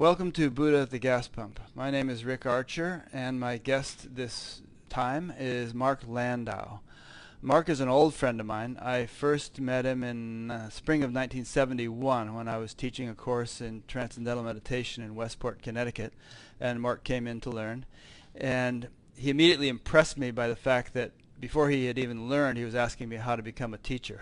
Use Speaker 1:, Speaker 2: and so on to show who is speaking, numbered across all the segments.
Speaker 1: Welcome to Buddha at the Gas Pump. My name is Rick Archer, and my guest this time is Mark Landau. Mark is an old friend of mine. I first met him in spring of 1971 when I was teaching a course in Transcendental Meditation in Westport, Connecticut, and Mark came in to learn. And he immediately impressed me by the fact that before he had even learned, he was asking me how to become a teacher.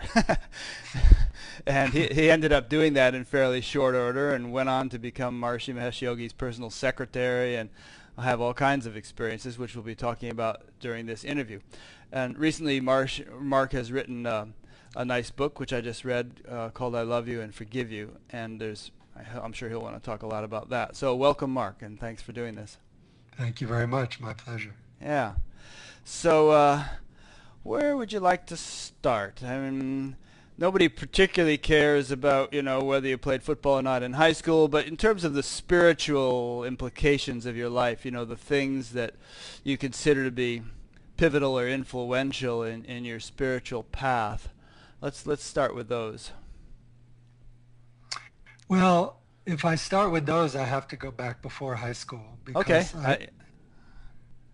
Speaker 1: And he ended up doing that in fairly short order and went on to become Maharishi Mahesh Yogi's personal secretary and have all kinds of experiences, which we'll be talking about during this interview. And recently, Mark has written a nice book, which I just read, called I Love You and Forgive You. And I'm sure he'll want to talk a lot about that. So welcome, Mark, and thanks for doing this.
Speaker 2: Thank you very much. My pleasure.
Speaker 1: Yeah. So where would you like to start? I mean, nobody particularly cares about, whether you played football or not in high school, but in terms of the spiritual implications of your life, the things that you consider to be pivotal or influential in your spiritual path, let's start with those.
Speaker 2: Well, if I start with those, I have to go back before high school. Because
Speaker 1: Okay.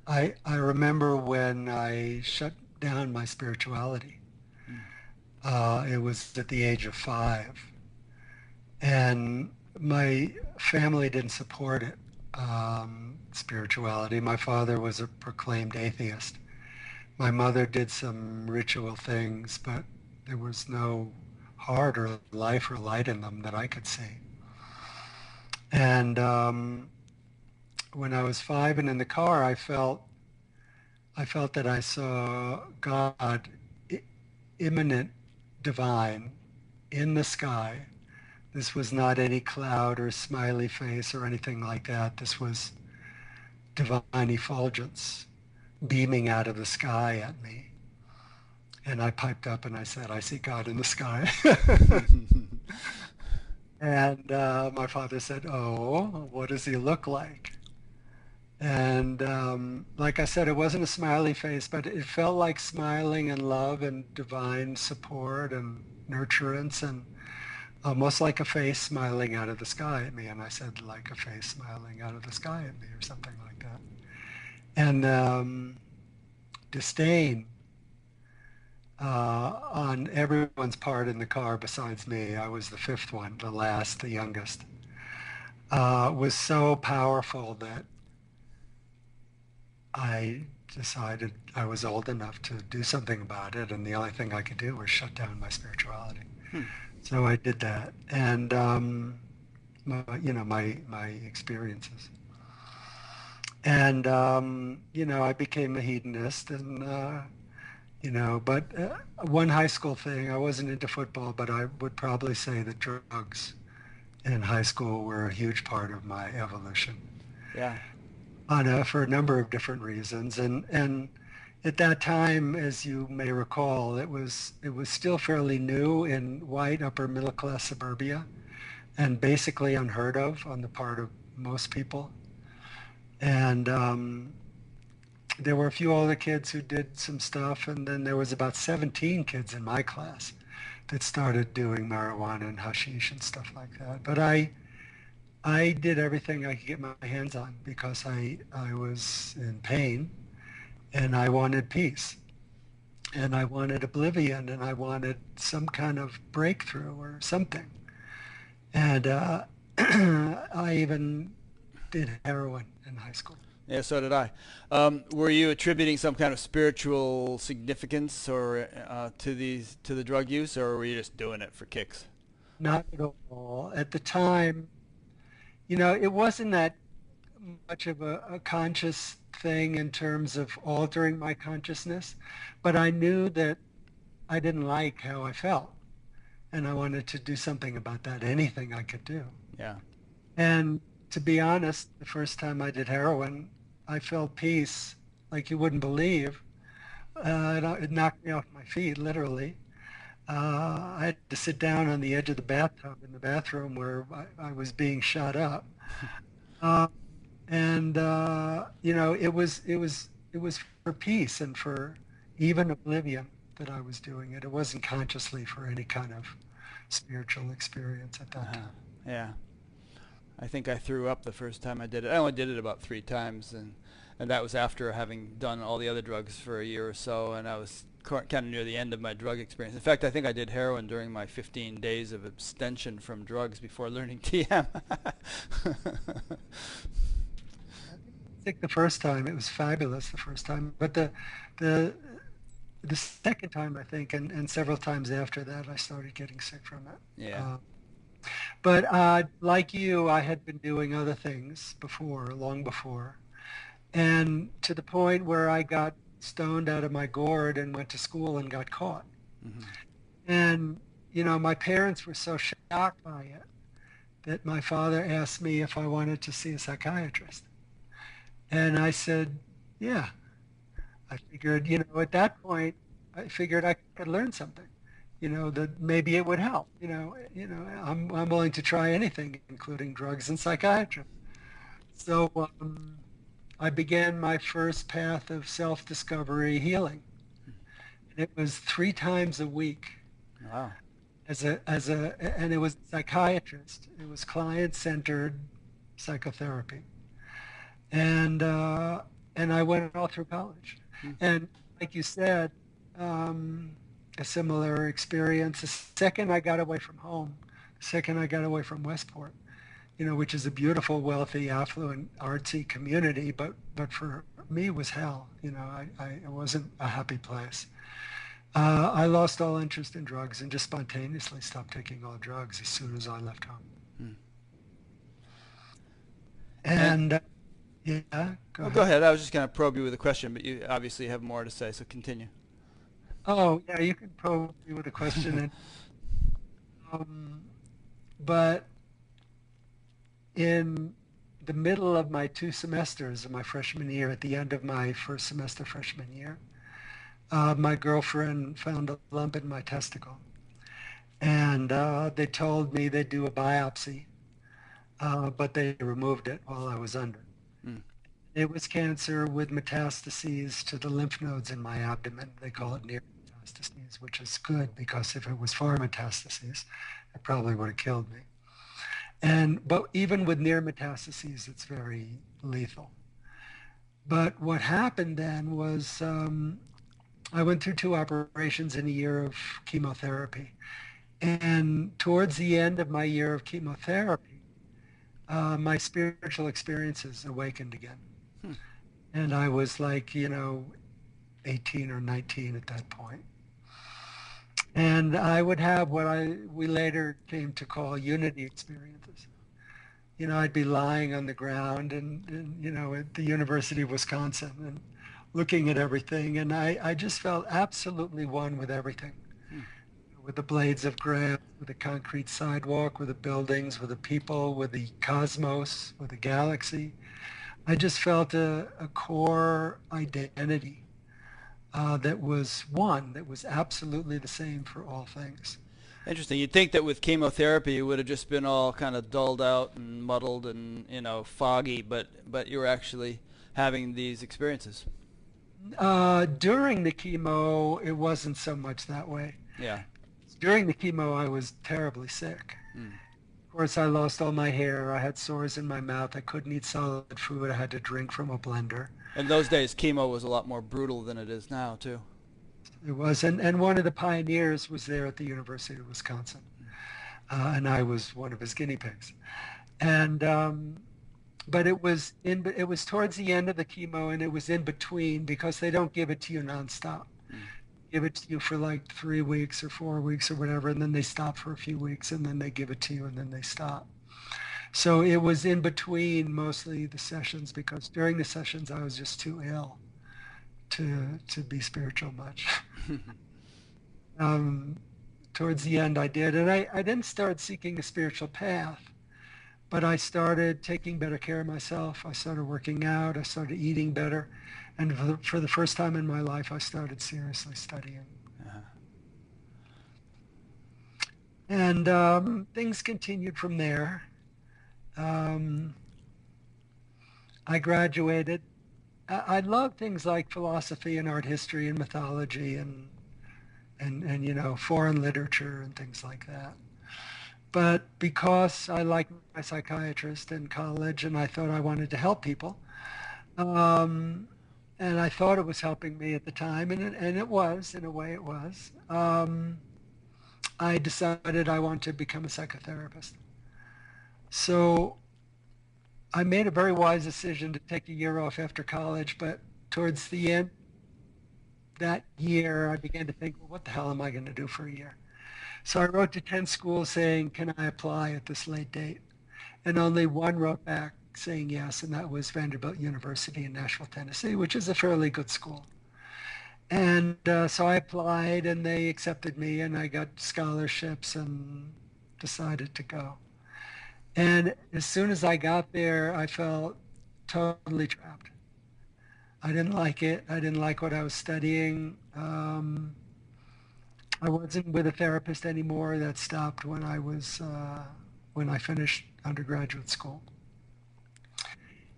Speaker 2: I remember when I shut down my spirituality. It was at the age of 5. And my family didn't support it, spirituality. My father was a proclaimed atheist. My mother did some ritual things, but there was no heart or life or light in them that I could see. And when I was 5 and in the car, I felt that I saw God, immanent, divine, in the sky. This was not any cloud or smiley face or anything like that. This was divine effulgence beaming out of the sky at me. And I piped up and I said, I see God in the sky. And my father said, oh, what does he look like? And like I said, it wasn't a smiley face, but it felt like smiling and love and divine support and nurturance, and almost like a face smiling out of the sky at me. And I said, like a face smiling out of the sky at me, or something like that. And disdain on everyone's part in the car besides me. I was the 5th one, the last, the youngest. Was so powerful that I decided I was old enough to do something about it, and the only thing I could do was shut down my spirituality. So I did that, and my experiences, and I became a hedonist, and but one high school thing, I wasn't into football, but I would probably say that drugs in high school were a huge part of my evolution.
Speaker 1: Yeah.
Speaker 2: For a number of different reasons, and at that time, as you may recall, it was still fairly new in white upper middle class suburbia, and basically unheard of on the part of most people. And there were a few older kids who did some stuff, and then there was about 17 kids in my class that started doing marijuana and hashish and stuff like that. But I did everything I could get my hands on because I was in pain, and I wanted peace, and I wanted oblivion, and I wanted some kind of breakthrough or something. And I even did heroin in high school.
Speaker 1: Yeah, so did I. Were you attributing some kind of spiritual significance or to the drug use, or were you just doing it for kicks?
Speaker 2: Not at all. At the time, it wasn't that much of a conscious thing in terms of altering my consciousness, but I knew that I didn't like how I felt, and I wanted to do something about that, anything I could do.
Speaker 1: Yeah.
Speaker 2: And to be honest, the first time I did heroin, I felt peace like you wouldn't believe. It knocked me off my feet, literally. I had to sit down on the edge of the bathtub in the bathroom where I was being shot up, and it was for peace and for even oblivion that I was doing it. It wasn't consciously for any kind of spiritual experience at that time.
Speaker 1: Yeah. I think I threw up the first time I did it. I only did it about 3 times, and that was after having done all the other drugs for a year or so, and I was kind of near the end of my drug experience. In fact, I think I did heroin during my 15 days of abstention from drugs before learning TM.
Speaker 2: I think the first time it was fabulous the first time, but the the second time I think, and several times after that, I started getting sick from it.
Speaker 1: Yeah.
Speaker 2: But like you, I had been doing other things before, long before, and to the point where I got stoned out of my gourd and went to school and got caught.
Speaker 1: Mm-hmm.
Speaker 2: And you know, my parents were so shocked by it that my father asked me if I wanted to see a psychiatrist. And I said, yeah. I figured, you know, at that point, I figured I could learn something, you know, that maybe it would help. I'm willing to try anything, including drugs and psychiatry. So I began my first path of self-discovery healing. And it was 3 times a week.
Speaker 1: Wow.
Speaker 2: And it was a psychiatrist. It was client-centered psychotherapy. And I went all through college. And like you said, a similar experience. The second I got away from home, the second I got away from Westport, you know, which is a beautiful, wealthy, affluent, artsy community, but for me it was hell. You know, it wasn't a happy place. I lost all interest in drugs and just spontaneously stopped taking all drugs as soon as I left home. And yeah,
Speaker 1: go ahead. I was just going to probe you with a question, but you obviously have more to say, so continue.
Speaker 2: Oh, yeah, you can probe me with a question. But in the middle of my 2 semesters of my freshman year, at the end of my first semester freshman year, my girlfriend found a lump in my testicle. And they told me they'd do a biopsy, but they removed it while I was under. It was cancer with metastases to the lymph nodes in my abdomen. They call it near metastases, which is good because if it was far metastases, it probably would have killed me. But even with near metastases, it's very lethal. But what happened then was I went through 2 operations in a year of chemotherapy. And towards the end of my year of chemotherapy, my spiritual experiences awakened again. And I was like, 18 or 19 at that point. And I would have what we later came to call unity experiences. You know, I'd be lying on the ground and at the University of Wisconsin and looking at everything. And I just felt absolutely one with everything. With the blades of grass, with the concrete sidewalk, with the buildings, with the people, with the cosmos, with the galaxy. I just felt a core identity that was one, that was absolutely the same for all things.
Speaker 1: Interesting. You'd think that with chemotherapy it would have just been all kind of dulled out and muddled and foggy, but you were actually having these experiences.
Speaker 2: During the chemo, it wasn't so much that way.
Speaker 1: Yeah.
Speaker 2: During the chemo, I was terribly sick. Of course, I lost all my hair. I had sores in my mouth. I couldn't eat solid food. I had to drink from a blender.
Speaker 1: In those days, chemo was a lot more brutal than it is now, too.
Speaker 2: It was, and one of the pioneers was there at the University of Wisconsin, and I was one of his guinea pigs. And but it was towards the end of the chemo, and it was in between because they don't give it to you nonstop. Give it to you for like 3 weeks or 4 weeks or whatever, and then they stop for a few weeks, and then they give it to you, and then they stop. So it was in between mostly the sessions because during the sessions I was just too ill to be spiritual much. Towards the end I did, and I didn't start seeking a spiritual path, but I started taking better care of myself. I started working out. I started eating better. And for the first time in my life, I started seriously studying. And things continued from there. I graduated. I love things like philosophy and art history and mythology and foreign literature and things like that. But because I liked my psychiatrist in college and I thought I wanted to help people, um, and I thought it was helping me at the time, and it was, in a way it was, I decided I wanted to become a psychotherapist. So I made a very wise decision to take a year off after college, but towards the end that year, I began to think, well, what the hell am I going to do for a year? So I wrote to 10 schools saying, can I apply at this late date? And only one wrote back saying yes, and that was Vanderbilt University in Nashville, Tennessee, which is a fairly good school. And so I applied, and they accepted me, and I got scholarships and decided to go. And as soon as I got there, I felt totally trapped. I didn't like it. I didn't like what I was studying. I wasn't with a therapist anymore. That stopped when when I finished undergraduate school.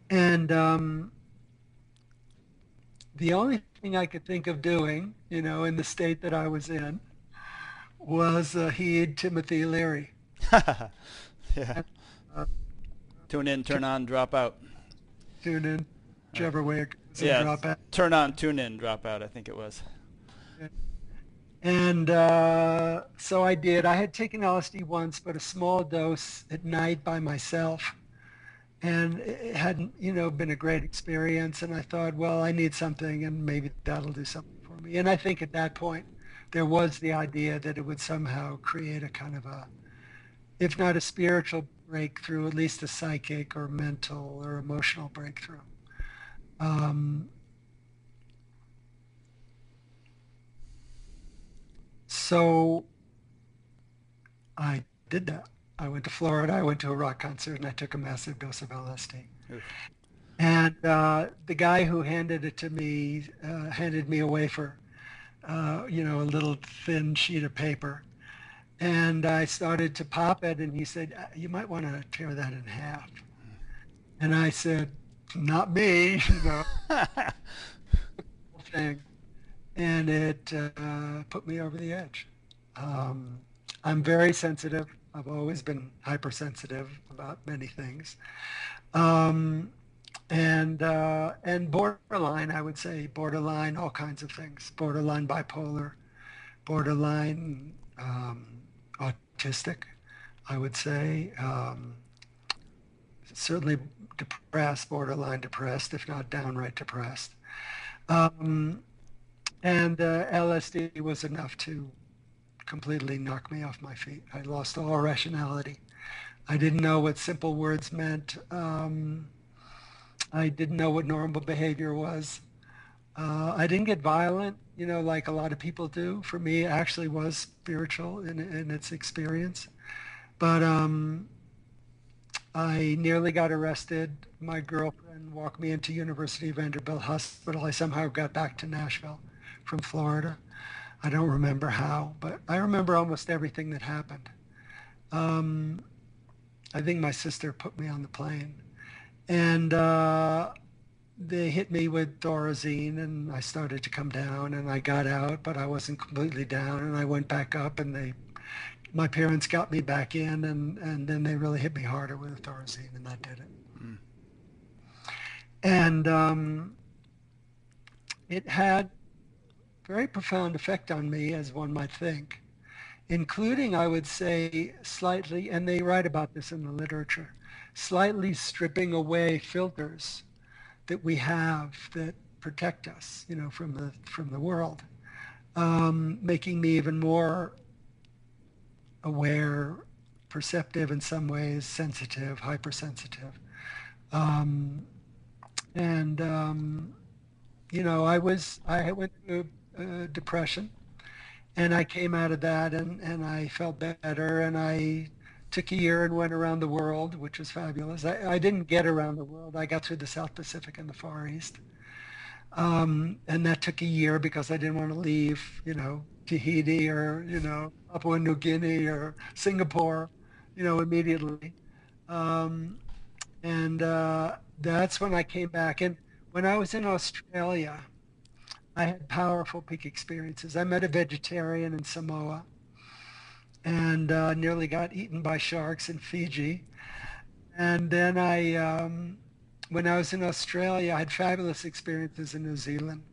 Speaker 2: And the only thing I could think of doing, in the state that I was in, was heed Timothy Leary.
Speaker 1: Yeah.
Speaker 2: And, uh,
Speaker 1: Tune in, turn on, drop out.
Speaker 2: Tune in, whichever way it goes, and
Speaker 1: Yeah,
Speaker 2: drop out.
Speaker 1: turn on, tune in, drop out, I think it was.
Speaker 2: And so I did. I had taken LSD once, but a small dose at night by myself. And it hadn't, been a great experience. And I thought, well, I need something, and maybe that'll do something for me. And I think at that point, there was the idea that it would somehow create a kind of if not a spiritual breakthrough, at least a psychic or mental or emotional breakthrough. So I did that. I went to Florida. I went to a rock concert, and I took a massive dose of LSD.
Speaker 1: Oof.
Speaker 2: And the guy who handed it to me handed me away for, a little thin sheet of paper. And I started to pop it, and he said, you might want to tear that in half. And I said, not me, thing. And it put me over the edge. I'm very sensitive. I've always been hypersensitive about many things. And borderline, I would say, borderline, all kinds of things. Borderline bipolar, borderline autistic, I would say. Certainly depressed, borderline depressed, if not downright depressed. And LSD was enough to completely knock me off my feet. I lost all rationality. I didn't know what simple words meant. I didn't know what normal behavior was. I didn't get violent, like a lot of people do. For me, it actually was spiritual in its experience. But I nearly got arrested. My girlfriend walked me into University of Vanderbilt Hospital. I somehow got back to Nashville from Florida. I don't remember how, but I remember almost everything that happened. I think my sister put me on the plane, and they hit me with Thorazine, and I started to come down, and I got out, but I wasn't completely down, and I went back up, and my parents got me back in, and then they really hit me harder with Thorazine, and that did it.
Speaker 1: Mm.
Speaker 2: And it had very profound effect on me, as one might think, including, I would say, slightly, and they write about this in the literature, slightly stripping away filters that we have that protect us, from the world, making me even more aware, perceptive in some ways, sensitive, hypersensitive. I went through depression, and I came out of that, and I felt better, and I took a year and went around the world, which was fabulous. I didn't get around the world. I got through the South Pacific and the Far East. And that took a year because I didn't want to leave, Tahiti or, Papua New Guinea or Singapore, immediately. And that's when I came back. And when I was in Australia, I had powerful peak experiences. I met a vegetarian in Samoa, and nearly got eaten by sharks in Fiji. And then when I was in Australia, I had fabulous experiences in New Zealand.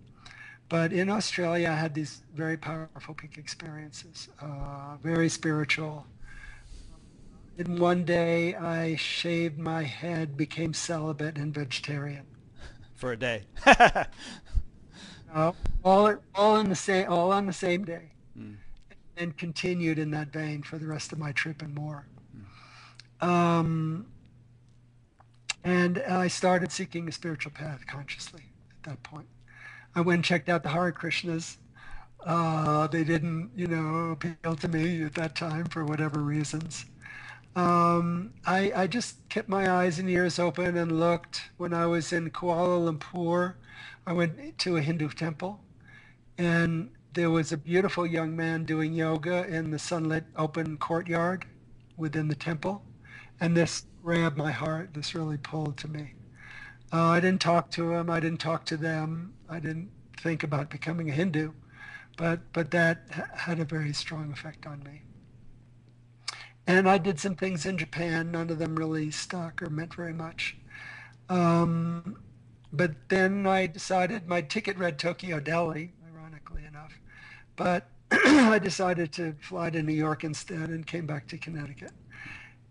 Speaker 2: But in Australia, I had these very powerful peak experiences, very spiritual. In one day, I shaved my head, became celibate and vegetarian.
Speaker 1: For a day.
Speaker 2: Uh, all in the same, all on the same day,
Speaker 1: Mm,
Speaker 2: and continued in that vein for the rest of my trip and more.
Speaker 1: mm.
Speaker 2: Um, and I started seeking a spiritual path consciously at that point. I went and checked out the Hare Krishnas. They didn't, appeal to me at that time for whatever reasons. I just kept my eyes and ears open and looked. When I was in Kuala Lumpur, I went to a Hindu temple, and there was a beautiful young man doing yoga in the sunlit open courtyard within the temple. And this grabbed my heart. This really pulled to me. I didn't talk to him. I didn't talk to them. I didn't think about becoming a Hindu, but that had a very strong effect on me. And I did some things in Japan. None of them really stuck or meant very much. Um, but then I decided my ticket read Tokyo, Delhi, ironically enough. But I decided to fly to New York instead and came back to Connecticut.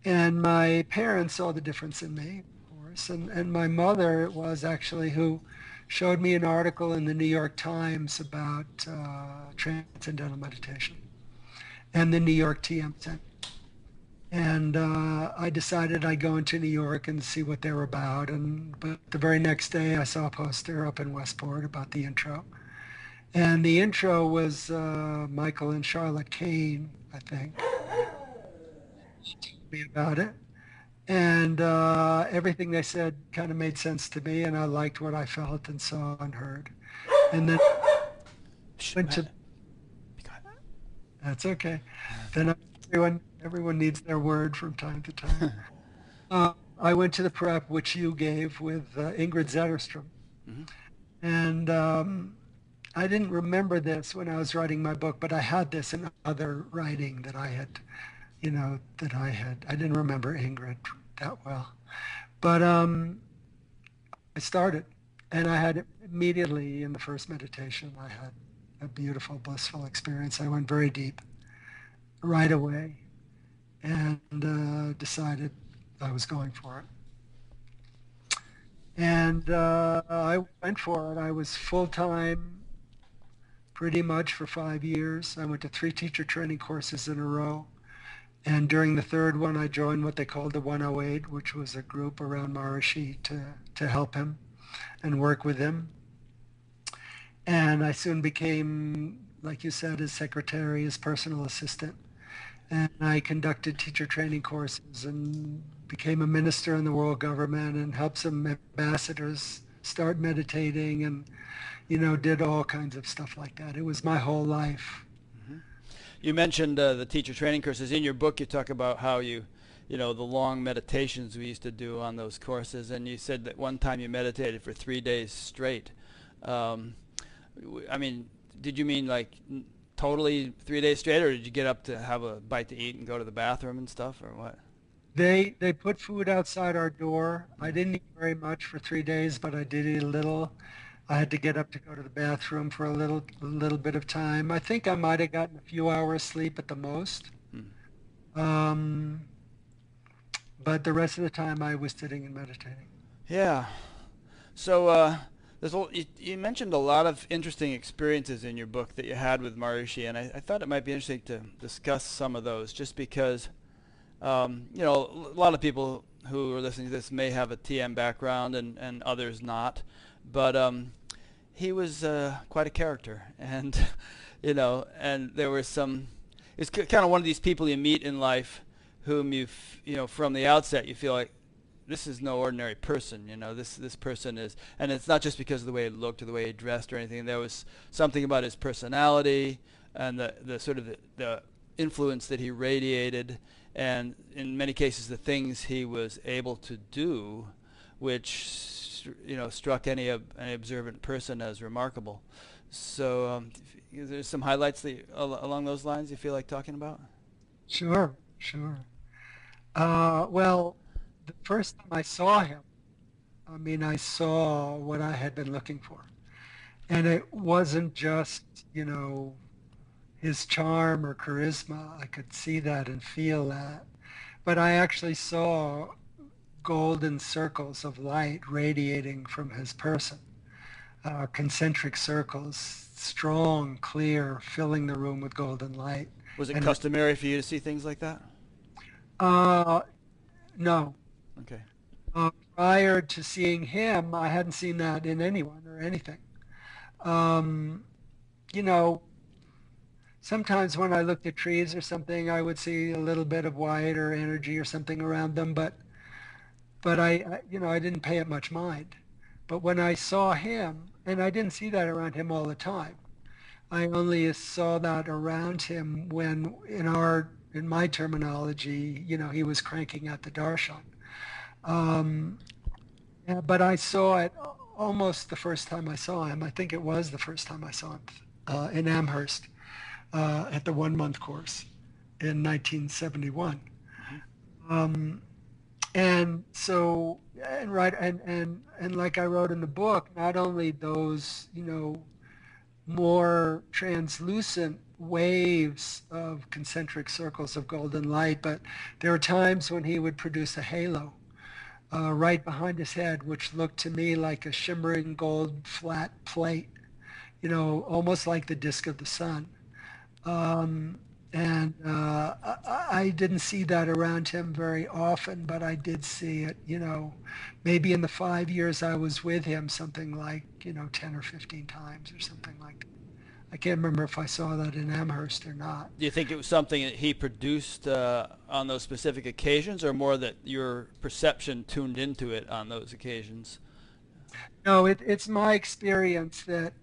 Speaker 2: And my parents saw the difference in me, of course. And my mother it was actually who showed me an article in the New York Times about Transcendental Meditation and the New York TM Center. And I decided I'd go into New York and see what they were about. But the very next day, I saw a poster up in Westport about the intro. And the intro was Michael and Charlotte Kane, I think, told me about it. And everything they said kind of made sense to me, and I liked what I felt and saw and heard. And then
Speaker 1: Shh,
Speaker 2: went to,
Speaker 1: be quiet.
Speaker 2: that's okay. Then everyone needs their word from time to time. I went to the prep, which you gave with Ingrid Zetterstrom.
Speaker 1: Mhm.
Speaker 2: And I didn't remember this when I was writing my book, but I had this in other writing that I had, I didn't remember Ingrid that well. But I started, and I had immediately in the first meditation, I had a beautiful, blissful experience. I went very deep right away and decided I was going for it. And I went for it. I was full-time pretty much for 5 years. I went to 3 teacher training courses in a row. And during the third one, I joined what they called the 108, which was a group around Maharishi to help him and work with him. And I soon became, like you said, his secretary, his personal assistant. And I conducted teacher training courses and became a minister in the world government and helped some ambassadors start meditating and, did all kinds of stuff like that. It was my whole life.
Speaker 1: Mhm. You mentioned the teacher training courses. In your book, you talk about how the long meditations we used to do on those courses, and you said that one time you meditated for 3 days straight. Um, I mean, did you mean like totally 3 days straight, or did you get up to have a bite to eat and go to the bathroom and stuff, or what?
Speaker 2: They put food outside our door. I
Speaker 1: Mm.
Speaker 2: didn't eat very much for 3 days, but I did eat a little. I had to get up to go to the bathroom for a little bit of time. I think I might have gotten a few hours sleep at the most.
Speaker 1: Mm.
Speaker 2: Um, but the rest of the time I was sitting and meditating.
Speaker 1: Yeah. So you mentioned a lot of interesting experiences in your book that you had with Maharishi, and I thought it might be interesting to discuss some of those, just because a lot of people who are listening to this may have a TM background and others not, but he was quite a character, and and there were some. It's kind of one of these people you meet in life, whom from the outset you feel like this is no ordinary person. This person is, and it's not just because of the way he looked or the way he dressed or anything. There was something about his personality and the sort of the influence that he radiated, and in many cases the things he was able to do, which struck any observant person as remarkable. So there's some highlights along those lines you feel like talking about?
Speaker 2: Sure, sure. Well, the first time I saw him, I mean, I saw what I had been looking for. And it wasn't just, his charm or charisma. I could see that and feel that. But I actually saw golden circles of light radiating from his person, concentric circles, strong, clear, filling the room with golden light.
Speaker 1: Was it
Speaker 2: And
Speaker 1: customary for you to see things like that?
Speaker 2: uh, no,
Speaker 1: Okay.
Speaker 2: prior to seeing him, I hadn't seen that in anyone or anything. Um, you know, Sometimes when I looked at trees or something, I would see a little bit of white or energy or something around them, but I didn't pay it much mind. But when I saw him, and I didn't see that around him all the time, I only saw that around him when, in my terminology, he was cranking at the darshan. Um, but I saw it almost the first time I saw him. I think it was the first time I saw him in Amherst at the 1 month course in 1971.
Speaker 1: Hmm.
Speaker 2: Um, and so, and right, and like I wrote in the book, not only those, more translucent waves of concentric circles of golden light, but there are times when he would produce a halo right behind his head, which looked to me like a shimmering gold flat plate, almost like the disk of the sun. Um, and I didn't see that around him very often, but I did see it, maybe in the 5 years I was with him, something like, 10 or 15 times or something like that. I can't remember if I saw that in Amherst or not.
Speaker 1: Do you think it was something that he produced on those specific occasions, or more that your perception tuned into it on those occasions?
Speaker 2: No, it's my experience that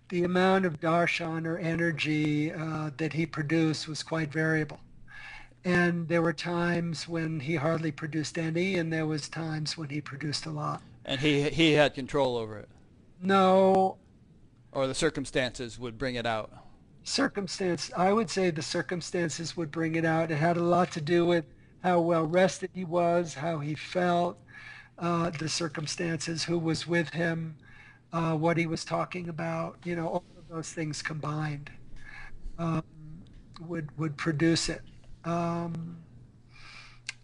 Speaker 2: the amount of darshan or energy that he produced was quite variable. And there were times when he hardly produced any, and there was times when he produced a lot.
Speaker 1: And he had control over it,
Speaker 2: No,
Speaker 1: or the circumstances would bring it out.
Speaker 2: I would say the circumstances would bring it out. It had a lot to do with how well rested he was, how he felt, the circumstances, who was with him, what he was talking about, all of those things combined um, would produce it. Um,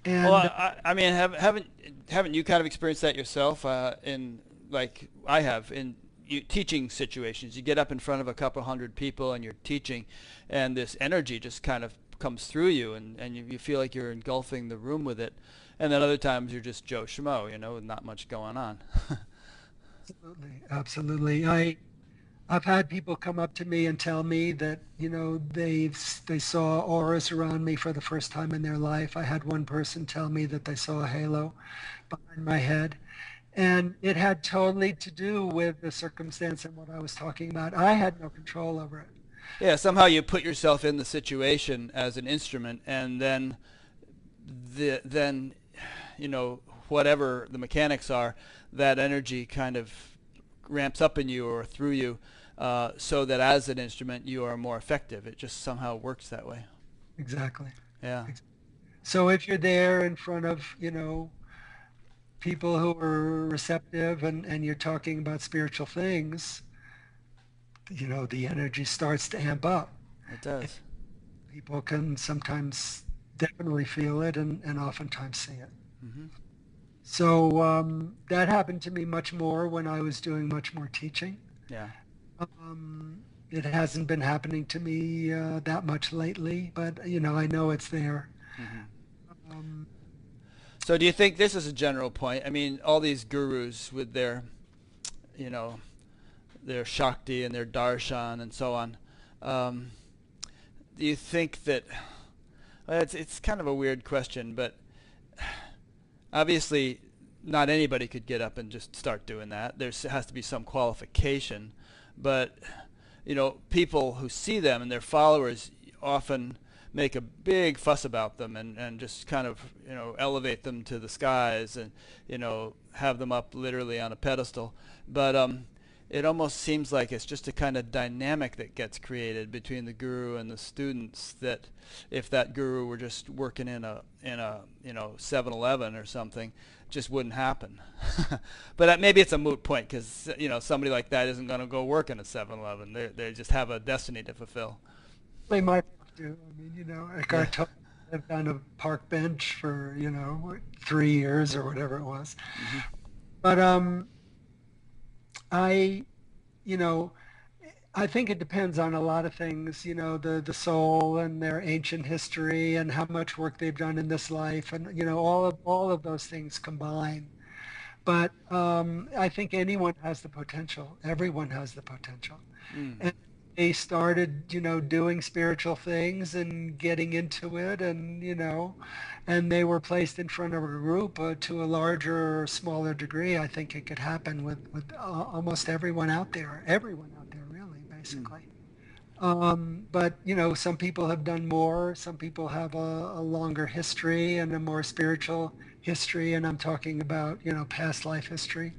Speaker 1: Well,
Speaker 2: and
Speaker 1: I mean, haven't you kind of experienced that yourself in like I have in teaching situations? You get up in front of a couple hundred people and you're teaching, and this energy just kind of comes through you, and you feel like you're engulfing the room with it. And then other times you're just Joe Schmo, with not much going on.
Speaker 2: Absolutely, absolutely. I've had people come up to me and tell me that, they saw auras around me for the first time in their life. I had one person tell me that they saw a halo behind my head. And it had totally to do with the circumstance and what I was talking about. I had no control over it.
Speaker 1: Yeah, somehow you put yourself in the situation as an instrument, and then whatever the mechanics are, that energy kind of ramps up in you or through you, so that as an instrument you are more effective. It just somehow works that way.
Speaker 2: Exactly.
Speaker 1: Yeah.
Speaker 2: So if you're there in front of, people who are receptive and you're talking about spiritual things, the energy starts to amp up.
Speaker 1: It does.
Speaker 2: People can sometimes definitely feel it and oftentimes see it.
Speaker 1: Hmm.
Speaker 2: So that happened to me much more when I was doing much more teaching.
Speaker 1: Yeah.
Speaker 2: It hasn't been happening to me that much lately, but I know it's there.
Speaker 1: Hmm.
Speaker 2: Um,
Speaker 1: So do you think this is a general point? I mean, all these gurus with you know, their Shakti and their Darshan and so on. Um, do you think that, well, it's kind of a weird question, but obviously not anybody could get up and just start doing that. There has to be some qualification, but people who see them and their followers often make a big fuss about them, and just kind of elevate them to the skies, and have them up literally on a pedestal. But it almost seems like it's just a kind of dynamic that gets created between the guru and the students, that if that guru were just working in a 7-Eleven or something, just wouldn't happen. But maybe it's a moot point, because somebody like that isn't going to go work in a 7-Eleven. They just have a destiny to fulfill.
Speaker 2: They might have to. I mean,
Speaker 1: Yeah.
Speaker 2: Eckhart Tolle lived on a park bench for 3 years or whatever it was.
Speaker 1: Hmm.
Speaker 2: But I, you know, I think it depends on a lot of things, the soul and their ancient history and how much work they've done in this life, and all of those things combine. But I think anyone has the potential. Everyone has the potential.
Speaker 1: Mm.
Speaker 2: And they started, doing spiritual things and getting into it, and they were placed in front of a group to a larger or smaller degree. I think it could happen with almost everyone out there, really,
Speaker 1: Mm.
Speaker 2: basically. But some people have done more. Some people have a longer history and a more spiritual history, and I'm talking about past life history.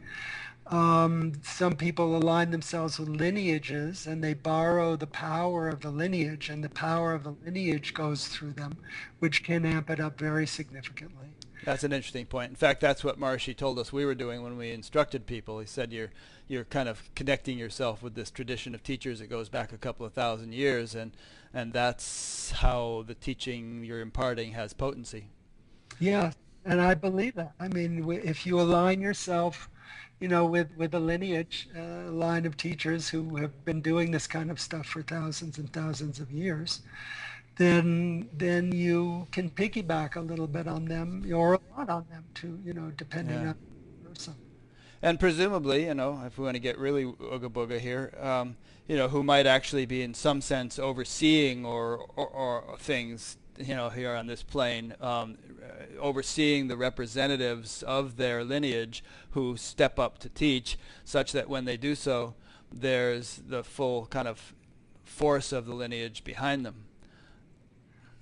Speaker 2: Some people align themselves with lineages, and they borrow the power of the lineage, and the power of the lineage goes through them, which can amp it up very significantly.
Speaker 1: That's an interesting point. In fact, that's what Maharishi told us we were doing when we instructed people. He said you're kind of connecting yourself with this tradition of teachers that goes back a couple of thousand years, and that's how the teaching you're imparting has potency.
Speaker 2: Yeah, and I believe that. I mean, if you align yourself, with a lineage, a line of teachers who have been doing this kind of stuff for thousands and thousands of years, then you can piggyback a little bit on them or a lot on them too, depending
Speaker 1: Yeah.
Speaker 2: on the person.
Speaker 1: And presumably, if we want to get really ooga booga here, who might actually be in some sense overseeing or things, here on this plane, overseeing the representatives of their lineage who step up to teach, such that when they do so, there's the full kind of force of the lineage behind them.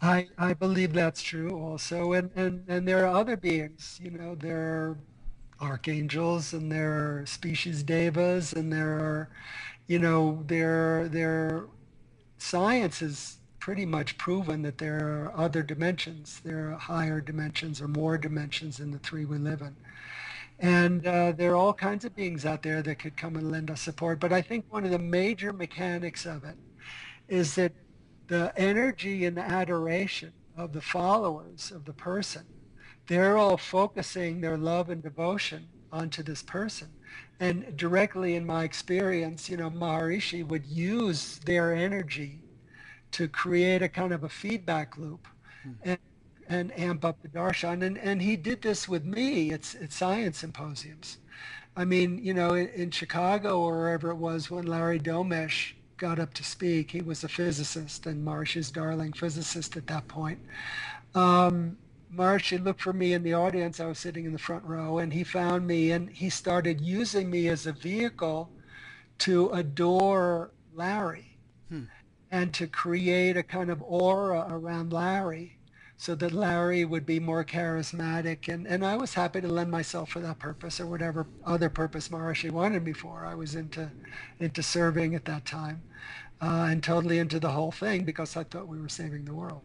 Speaker 2: I believe that's true also. And there are other beings, there are archangels and there are species devas and there are, there science has pretty much proven that there are other dimensions. There are higher dimensions or more dimensions in the three we live in. And there are all kinds of beings out there that could come and lend us support. But I think one of the major mechanics of it is that the energy and the adoration of the followers of the person, they're all focusing their love and devotion onto this person. And directly in my experience, Maharishi would use their energy to create a kind of a feedback loop
Speaker 1: Hmm.
Speaker 2: and amp up the darshan. And he did this with me at science symposiums. I mean, in Chicago or wherever it was when Larry Domesh got up to speak, he was a physicist and Maharishi's darling physicist at that point. Maharishi looked for me in the audience. I was sitting in the front row, and he found me, and he started using me as a vehicle to adore Larry
Speaker 1: Hmm.
Speaker 2: and to create a kind of aura around Larry so that Larry would be more charismatic. And I was happy to lend myself for that purpose or whatever other purpose Maharishi wanted me for. I was into serving at that time and totally into the whole thing because I thought we were saving the world.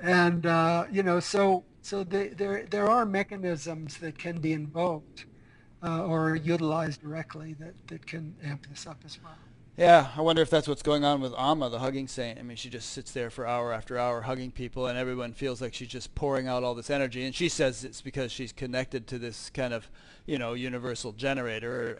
Speaker 2: And, there are mechanisms that can be invoked or utilized directly that can amp this up as well.
Speaker 1: Yeah, I wonder if that's what's going on with Amma, the hugging saint. I mean, she just sits there for hour after hour hugging people, and everyone feels like she's just pouring out all this energy. And she says it's because she's connected to this kind of, universal generator,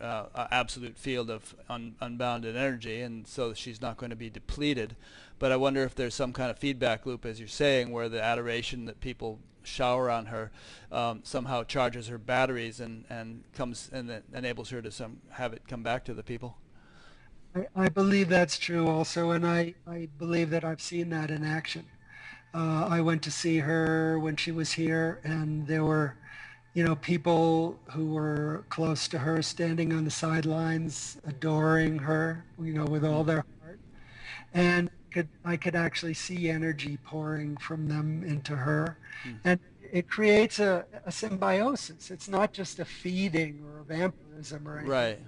Speaker 1: absolute field of unbounded energy, and so she's not going to be depleted. But I wonder if there's some kind of feedback loop, as you're saying, where the adoration that people shower on her somehow charges her batteries and comes and enables her to have it come back to the people.
Speaker 2: I believe that's true also, and I believe that I've seen that in action. I went to see her when she was here, and there were, people who were close to her standing on the sidelines, adoring her, with all their heart. And I could actually see energy pouring from them into her.
Speaker 1: Mm.
Speaker 2: And it creates a symbiosis. It's not just a feeding or a vampirism or anything.
Speaker 1: Right.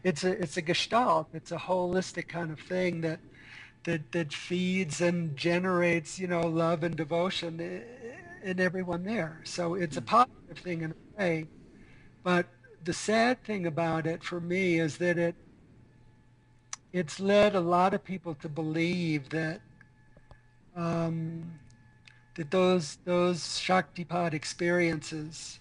Speaker 2: it's a gestalt. It's a holistic kind of thing that feeds and generates, love and devotion in everyone there. So it's a positive thing in a way. But the sad thing about it for me is that it's led a lot of people to believe that that those Shaktipat experiences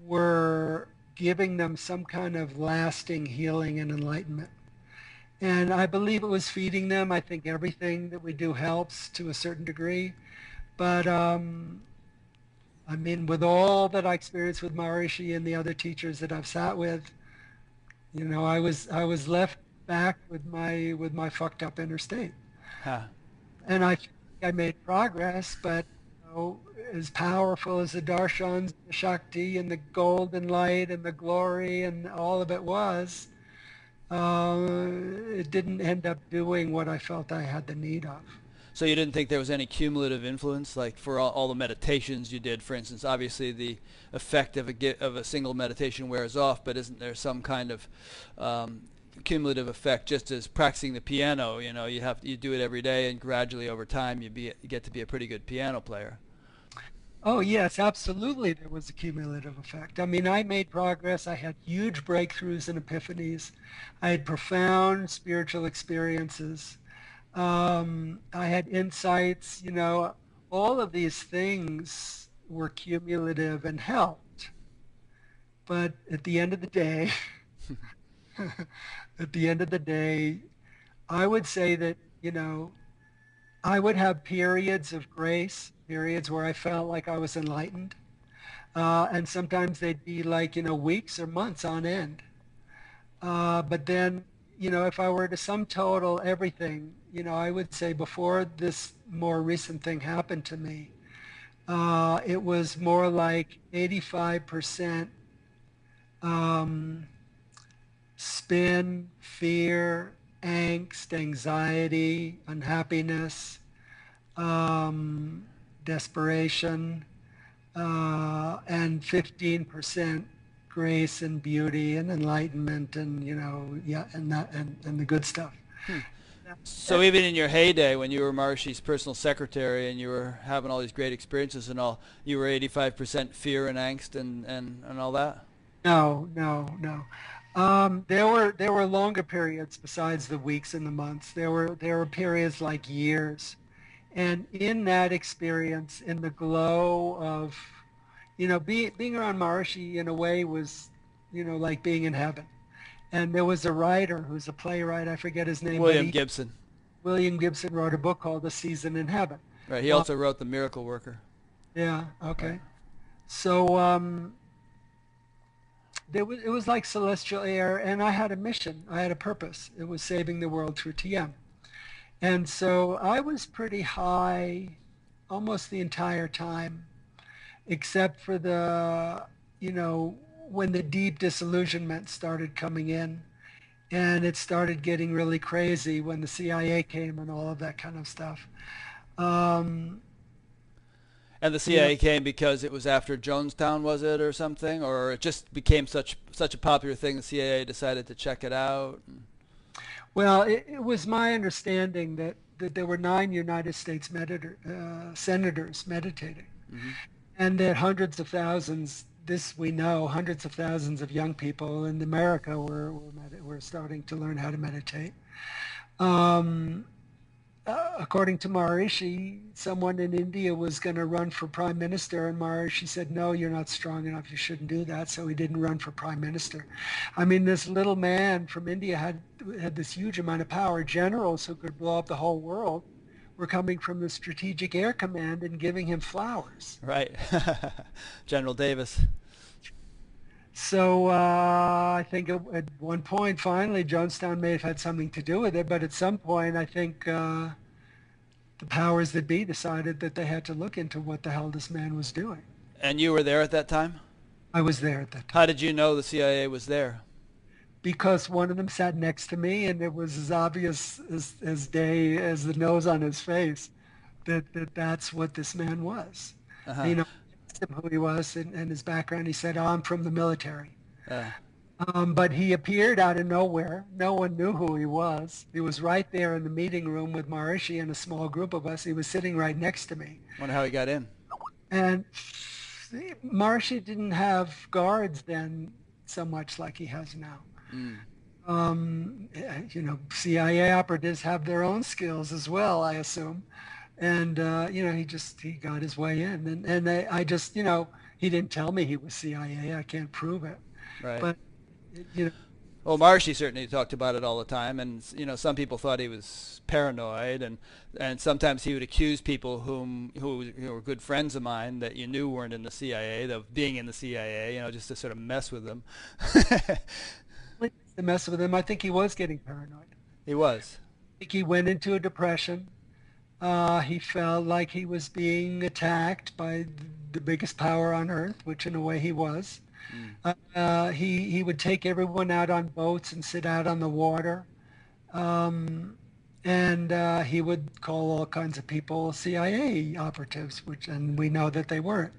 Speaker 2: were giving them some kind of lasting healing and enlightenment. And I believe it was feeding them. I think everything that we do helps to a certain degree. But I mean, with all that I experienced with Maharishi and the other teachers that I've sat with, I was left back with my fucked up inner state.
Speaker 1: Huh.
Speaker 2: And I think I made progress, but as powerful as the darshans, the Shakti, and the golden light, and the glory, and all of it was, it didn't end up doing what I felt I had the need of.
Speaker 1: So you didn't think there was any cumulative influence, like for all the meditations you did, for instance? Obviously, the effect of a single meditation wears off, but isn't there some kind of cumulative effect, just as practicing the piano? You do it every day, and gradually over time you get to be a pretty good piano player.
Speaker 2: Oh yes, absolutely. There was a cumulative effect. I mean, I made progress. I had huge breakthroughs and epiphanies. I had profound spiritual experiences. I had insights. All of these things were cumulative and helped. But at the end of the day, I would say that, I would have periods of grace, periods where I felt like I was enlightened. And sometimes they'd be like, weeks or months on end. But then, if I were to sum total everything, I would say before this more recent thing happened to me, it was more like 85% spin, fear, angst, anxiety, unhappiness, desperation, and 15% grace and beauty and enlightenment and and the good stuff.
Speaker 1: So even in your heyday, when you were Maharishi's personal secretary and you were having all these great experiences and all, you were 85% fear and angst and all that?
Speaker 2: No. There were longer periods besides the weeks and the months. There were periods like years. And in that experience, in the glow of, being around Maharishi in a way was, like being in heaven. And there was a writer who's a playwright, I forget his name.
Speaker 1: William Gibson.
Speaker 2: William Gibson wrote a book called A Season in Heaven.
Speaker 1: Right. He also wrote The Miracle Worker.
Speaker 2: Yeah. Okay. Right. So it was like celestial air, and I had a mission. I had a purpose. It was saving the world through TM. And so I was pretty high almost the entire time, except for the, when the deep disillusionment started coming in, and it started getting really crazy when the CIA came and all of that kind of stuff.
Speaker 1: And the CIA came because it was after Jonestown, was it, or something? Or it just became such a popular thing, the CIA decided to check it out?
Speaker 2: Well, it was my understanding that there were 9 United States senators meditating, mm-hmm. and that hundreds of thousands, we know, hundreds of thousands of young people in America were starting to learn how to meditate. According to Maharishi, someone in India was going to run for prime minister, and Maharishi said, no, you're not strong enough, you shouldn't do that, so he didn't run for prime minister. I mean, this little man from India had this huge amount of power. Generals who could blow up the whole world were coming from the Strategic Air Command and giving him flowers.
Speaker 1: Right. General Davis.
Speaker 2: So I think at one point, finally, Jonestown may have had something to do with it, but at some point, I think the powers that be decided that they had to look into what the hell this man was doing.
Speaker 1: And you were there at that time?
Speaker 2: I was there at that time.
Speaker 1: How did you know the CIA was there?
Speaker 2: Because one of them sat next to me, and it was as obvious as day as the nose on his face that's what this man was.
Speaker 1: Uh-huh.
Speaker 2: Him who he was and his background. He said, I'm from the military. But he appeared out of nowhere. No one knew who he was. He was right there in the meeting room with Maharishi and a small group of us. He was sitting right next to me.
Speaker 1: Wonder how he got in.
Speaker 2: And Maharishi didn't have guards then so much like he has now.
Speaker 1: Mm.
Speaker 2: CIA operatives have their own skills as well, I assume. And, he got his way in. He didn't tell me he was CIA. I can't prove it.
Speaker 1: Right.
Speaker 2: But,
Speaker 1: Well, Maharishi certainly talked about it all the time, and some people thought he was paranoid, and sometimes he would accuse people who were good friends of mine that you knew weren't in the CIA of being in the CIA, just to sort of mess with them.
Speaker 2: to mess with him, I think he was getting paranoid.
Speaker 1: He was.
Speaker 2: I think he went into a depression. He felt like he was being attacked by the biggest power on earth, which in a way he was. He would take everyone out on boats and sit out on the water. And he would call all kinds of people CIA operatives, and we know that they weren't.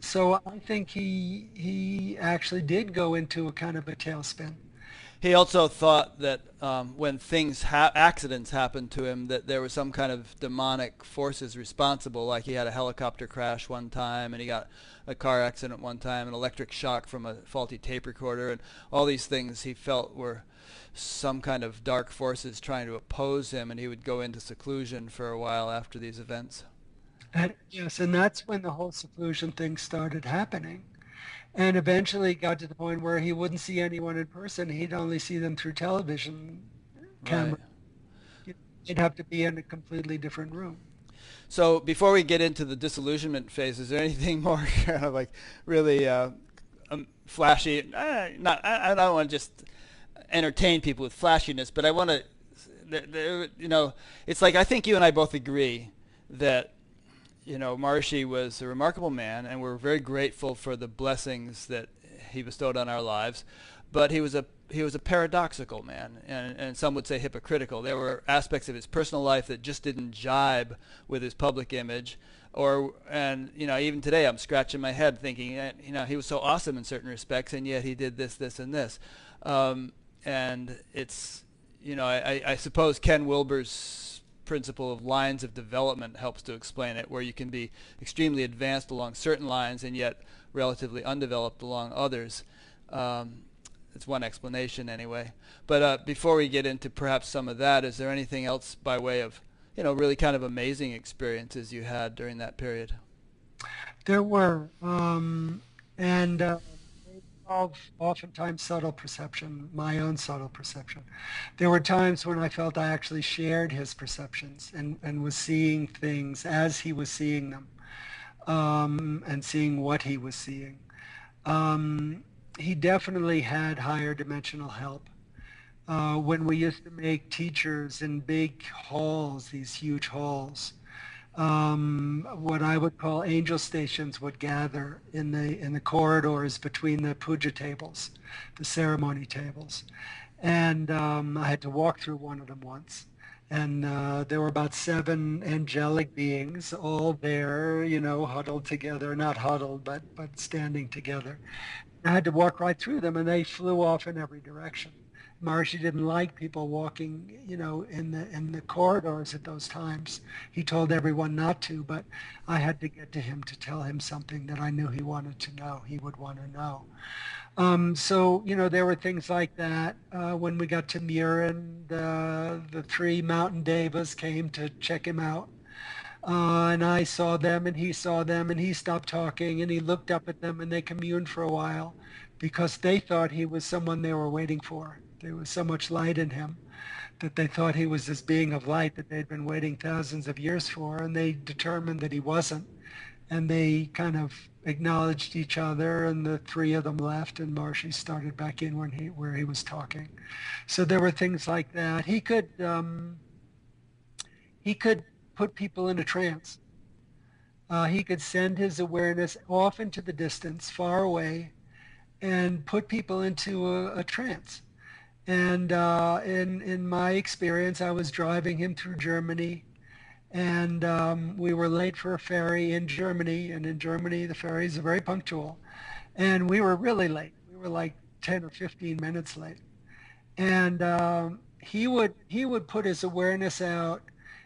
Speaker 2: So I think he actually did go into a kind of a tailspin.
Speaker 1: He also thought that when accidents happened to him, that there were some kind of demonic forces responsible. Like he had a helicopter crash one time, and he got a car accident one time, an electric shock from a faulty tape recorder, and all these things he felt were some kind of dark forces trying to oppose him, and he would go into seclusion for a while after these events.
Speaker 2: Yes, and that's when the whole seclusion thing started happening. And eventually got to the point where he wouldn't see anyone in person. He'd only see them through television camera.
Speaker 1: Right.
Speaker 2: He'd have to be in a completely different room.
Speaker 1: So before we get into the disillusionment phase, is there anything more kind of like really flashy? I don't want to just entertain people with flashiness, but I want to, it's like I think you and I both agree that Maharishi was a remarkable man, and we're very grateful for the blessings that he bestowed on our lives. But he was a paradoxical man, and some would say hypocritical. There were aspects of his personal life that just didn't jibe with his public image, even today I'm scratching my head thinking, he was so awesome in certain respects, and yet he did this, this, and this. And it's, I suppose Ken Wilber's principle of lines of development helps to explain it, where you can be extremely advanced along certain lines and yet relatively undeveloped along others. It's one explanation anyway. But before we get into perhaps some of that, is there anything else by way of, really kind of amazing experiences you had during that period?
Speaker 2: There were, and of oftentimes subtle perception, my own subtle perception. There were times when I felt I actually shared his perceptions and was seeing things as he was seeing them, and seeing what he was seeing. He definitely had higher dimensional help. When we used to make teachers in big halls, these huge halls, what I would call angel stations would gather in the corridors between the puja tables, the ceremony tables. And I had to walk through one of them once. And there were about 7 angelic beings all there, huddled together, not huddled, but standing together. I had to walk right through them, and they flew off in every direction. Maharishi didn't like people walking, in the corridors at those times. He told everyone not to, but I had to get to him to tell him something that I knew he wanted to know, he would want to know. So, there were things like that. When we got to Murin, the 3 mountain devas came to check him out. And I saw them, and he saw them, and he stopped talking, and he looked up at them, and they communed for a while because they thought he was someone they were waiting for. There was so much light in him that they thought he was this being of light that they'd been waiting thousands of years for, and they determined that he wasn't. And they kind of acknowledged each other, and the 3 of them left, and Maharishi started back in where he was talking. So there were things like that. He could put people in a trance. He could send his awareness off into the distance, far away, and put people into a trance. And in my experience, I was driving him through Germany, and we were late for a ferry in Germany. And in Germany, the ferries are very punctual. And we were really late. We were like 10 or 15 minutes late. And he would put his awareness out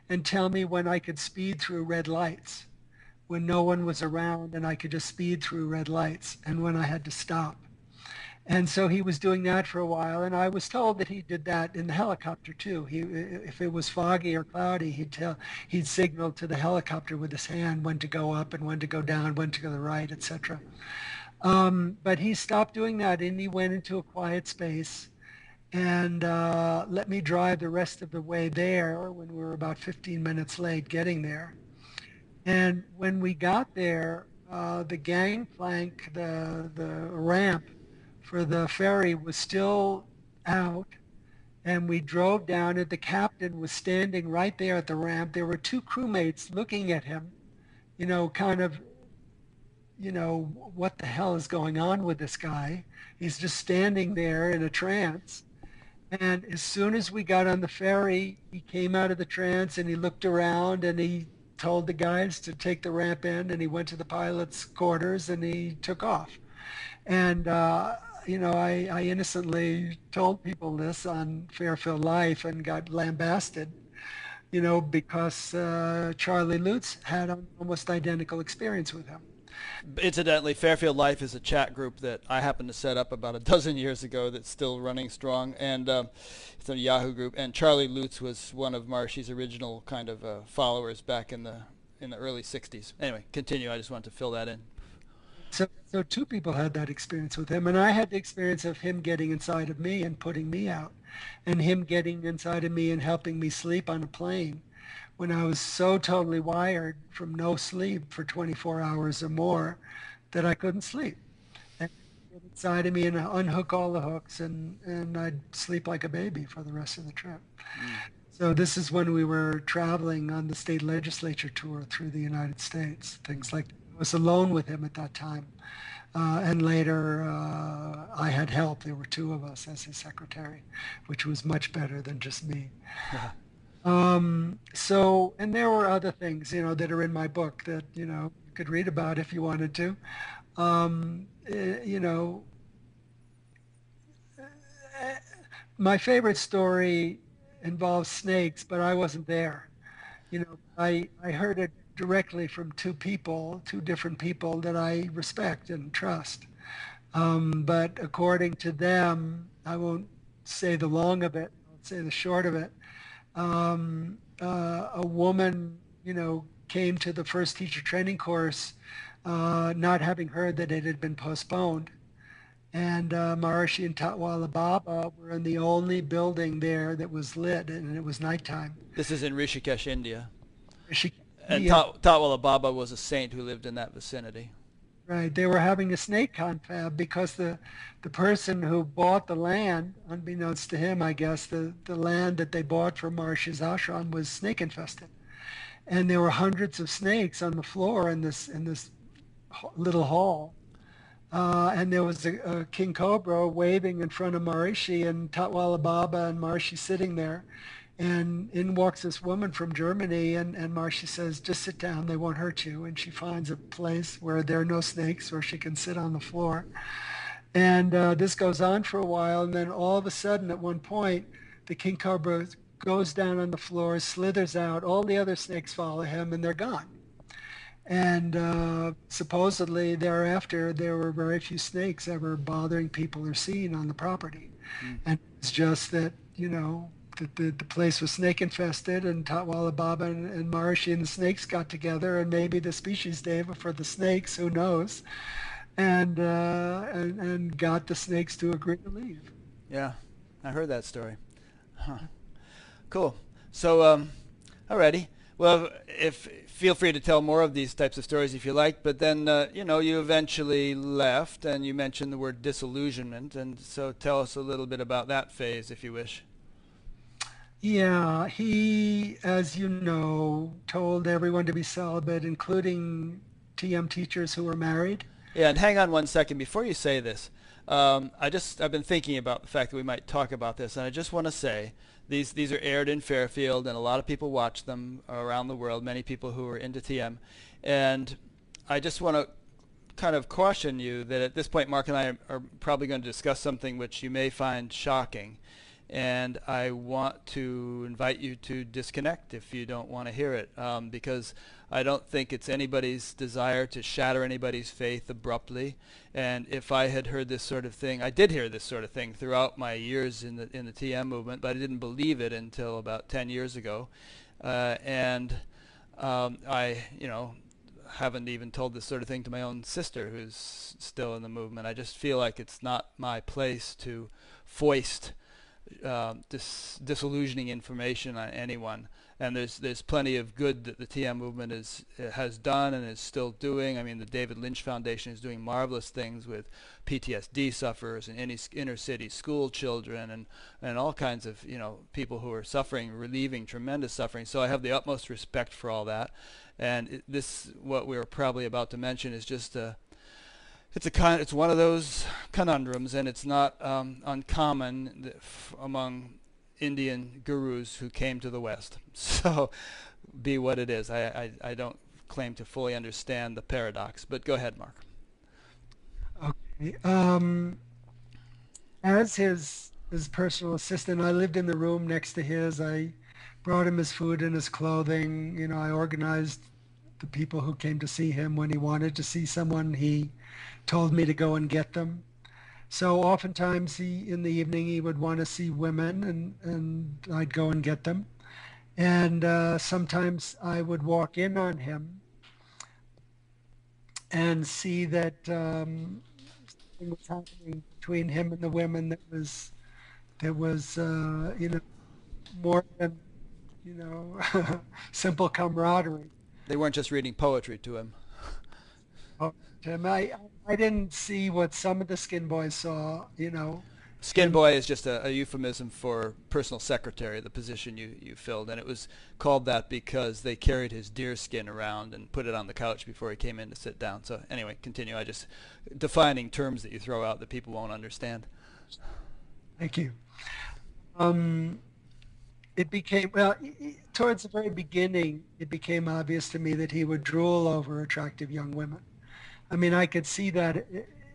Speaker 2: and tell me when I could speed through red lights, when no one was around and I could just speed through red lights, and when I had to stop. And so he was doing that for a while, and I was told that he did that in the helicopter too. If it was foggy or cloudy, he'd signal to the helicopter with his hand when to go up and when to go down, when to go to the right, etc. But he stopped doing that, and he went into a quiet space and let me drive the rest of the way there when we were about 15 minutes late getting there. And when we got there, the gangplank, the ramp for the ferry was still out, and we drove down and the captain was standing right there at the ramp. There were two crewmates looking at him, kind of, what the hell is going on with this guy? He's just standing there in a trance. And as soon as we got on the ferry, he came out of the trance and he looked around and he told the guys to take the ramp in, and he went to the pilot's quarters and he took off. And, I innocently told people this on Fairfield Life and got lambasted, because Charlie Lutz had an almost identical experience with him.
Speaker 1: Incidentally, Fairfield Life is a chat group that I happened to set up about a dozen years ago that's still running strong, and it's a Yahoo group. And Charlie Lutz was one of Maharishi's original kind of followers back in the early '60s. Anyway, continue. I just wanted to fill that in.
Speaker 2: So two people had that experience with him, and I had the experience of him getting inside of me and putting me out, and him getting inside of me and helping me sleep on a plane when I was so totally wired from no sleep for 24 hours or more that I couldn't sleep. And he'd get inside of me and unhook all the hooks, and I'd sleep like a baby for the rest of the trip. So this is when we were traveling on the state legislature tour through the United States, things like that. I was alone with him at that time. And later, I had help. There were two of us as his secretary, which was much better than just me. And there were other things, that are in my book that, you could read about if you wanted to. My favorite story involves snakes, but I wasn't there. I heard it directly from two different people that I respect and trust. But according to them, I won't say the long of it, I'll say the short of it. A woman, came to the first teacher training course, not having heard that it had been postponed. And Maharishi and Tatwala Baba were in the only building there that was lit, and it was nighttime.
Speaker 1: This is in Rishikesh, India. And
Speaker 2: Yeah.
Speaker 1: Tatwala Baba was a saint who lived in that vicinity.
Speaker 2: Right. They were having a snake confab because the person who bought the land, unbeknownst to him, I guess, the land that they bought for Maharishi's ashram was snake infested. And there were hundreds of snakes on the floor in this little hall. And there was a king cobra waving in front of Maharishi, and Tatwala Baba and Maharishi sitting there. And in walks this woman from Germany, and Maharishi says, just sit down, they won't hurt you. And she finds a place where there are no snakes, where she can sit on the floor. And this goes on for a while, and then all of a sudden, at one point, the king cobra goes down on the floor, slithers out, all the other snakes follow him, and they're gone. And supposedly thereafter, there were very few snakes ever bothering people or seen on the property. And it's just that, the place was snake infested, and Tatwala Baba and Maharishi and the snakes got together, and maybe the species deva for the snakes, who knows, and got the snakes to agree to leave.
Speaker 1: Yeah, I heard that story. Huh. Cool. So, alrighty. Well, feel free to tell more of these types of stories if you like, but then, you eventually left, and you mentioned the word disillusionment, and so tell us a little bit about that phase, if you wish.
Speaker 2: Yeah, he, as you know, told everyone to be celibate, including TM teachers who were married.
Speaker 1: Yeah, and hang on one second before you say this. I've been thinking about the fact that we might talk about this, and I just want to say these are aired in Fairfield, and a lot of people watch them around the world. Many people who are into TM, and I just want to kind of caution you that at this point, Mark and I are probably going to discuss something which you may find shocking. And I want to invite you to disconnect if you don't want to hear it, because I don't think it's anybody's desire to shatter anybody's faith abruptly. And if I had heard this sort of thing, I did hear this sort of thing throughout my years in the TM movement, but I didn't believe it until about 10 years ago. I, haven't even told this sort of thing to my own sister, who's still in the movement. I just feel like it's not my place to foist disillusioning information on anyone. And there's plenty of good that the TM movement has done and is still doing. I mean, the David Lynch Foundation is doing marvelous things with PTSD sufferers and inner city school children and all kinds of people who are suffering, relieving tremendous suffering. So I have the utmost respect for all that. And what we're probably about to mention is just it's one of those conundrums, and it's not uncommon among Indian gurus who came to the West. So be what it is. I don't claim to fully understand the paradox, but go ahead, Mark.
Speaker 2: Okay. As his personal assistant, I lived in the room next to his. I brought him his food and his clothing. I organized the people who came to see him. When he wanted to see someone, he told me to go and get them. So oftentimes in the evening he would want to see women, and I'd go and get them. And sometimes I would walk in on him and see that something was happening between him and the women that was more than simple camaraderie.
Speaker 1: They weren't just reading poetry to him.
Speaker 2: I didn't see what some of the skin boys saw,
Speaker 1: Skin boy is just a euphemism for personal secretary, the position you filled. And it was called that because they carried his deer skin around and put it on the couch before he came in to sit down. So anyway, continue. I just defining terms that you throw out that people won't understand.
Speaker 2: Thank you. It became, towards the very beginning, it became obvious to me that he would drool over attractive young women. I mean, I could see that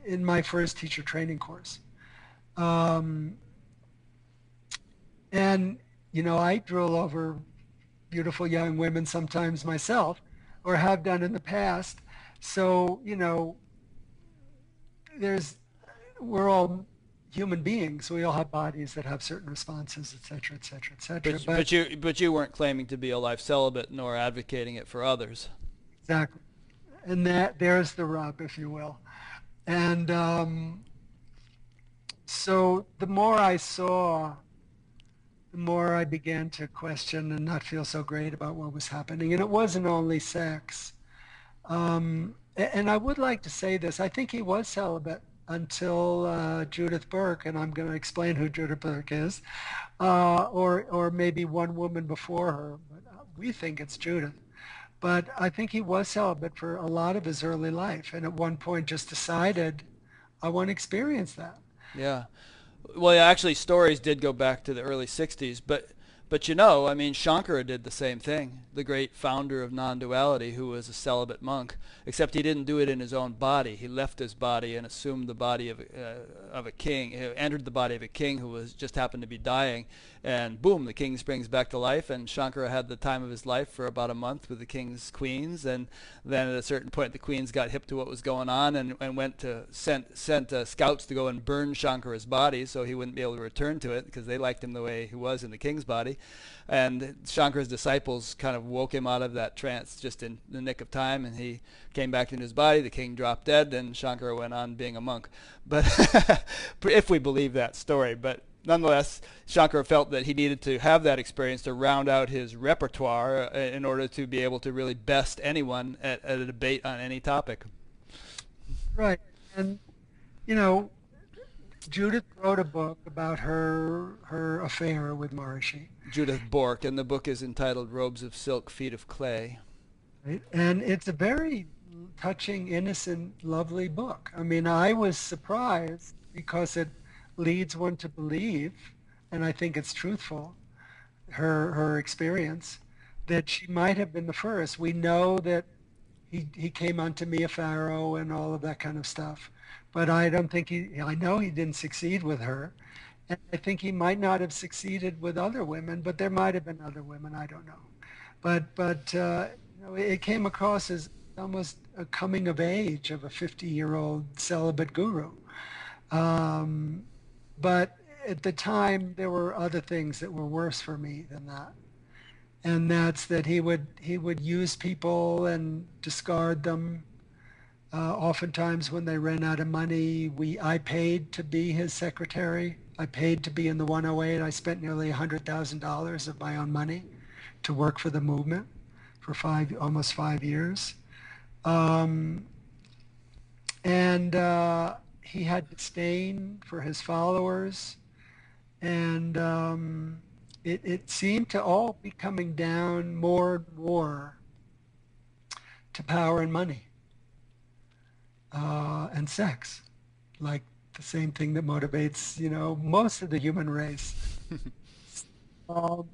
Speaker 2: in my first teacher training course. And, I drool over beautiful young women sometimes myself, or have done in the past. So, we're all human beings. We all have bodies that have certain responses, et cetera, et cetera, et cetera.
Speaker 1: But you weren't claiming to be a life celibate nor advocating it for others.
Speaker 2: Exactly. And there's the rub, if you will. And so the more I saw, the more I began to question and not feel so great about what was happening. And it wasn't only sex. And I would like to say this. I think he was celibate until Judith Burke, and I'm going to explain who Judith Burke is, or maybe one woman before her. But we think it's Judith. But I think he was celibate for a lot of his early life, and at one point just decided, I want to experience that.
Speaker 1: Yeah. Well, yeah, actually, stories did go back to the early 60s, but I mean, Shankara did the same thing, the great founder of non-duality, who was a celibate monk, except he didn't do it in his own body. He left his body and assumed the body of a king, entered the body of a king who just happened to be dying, and boom, the king springs back to life, and Shankara had the time of his life for about a month with the king's queens, and then at a certain point the queens got hip to what was going on and went to sent scouts to go and burn Shankara's body so he wouldn't be able to return to it because they liked him the way he was in the king's body. And Shankara's disciples kind of woke him out of that trance just in the nick of time, and he came back into his body, the king dropped dead, and Shankara went on being a monk. But if we believe that story. But nonetheless, Shankara felt that he needed to have that experience to round out his repertoire in order to be able to really best anyone at a debate on any topic.
Speaker 2: Right. And, Judith wrote a book about her affair with Maharishi.
Speaker 1: Judith Bork, and the book is entitled Robes of Silk, Feet of Clay.
Speaker 2: Right? And it's a very touching, innocent, lovely book. I mean, I was surprised because it leads one to believe, and I think it's truthful, her experience, that she might have been the first. We know that he came unto me a pharaoh and all of that kind of stuff. But I don't think I know he didn't succeed with her. And I think he might not have succeeded with other women, but there might have been other women, I don't know. But it came across as almost a coming of age of a 50-year-old celibate guru. Um, but at the time, there were other things that were worse for me than that. And that's that he would use people and discard them. Oftentimes when they ran out of money, I paid to be his secretary. I paid to be in the 108. I spent nearly $100,000 of my own money to work for the movement for almost 5 years. And he had disdain for his followers. And it seemed to all be coming down more and more to power and money. And sex, like the same thing that motivates, most of the human race. um,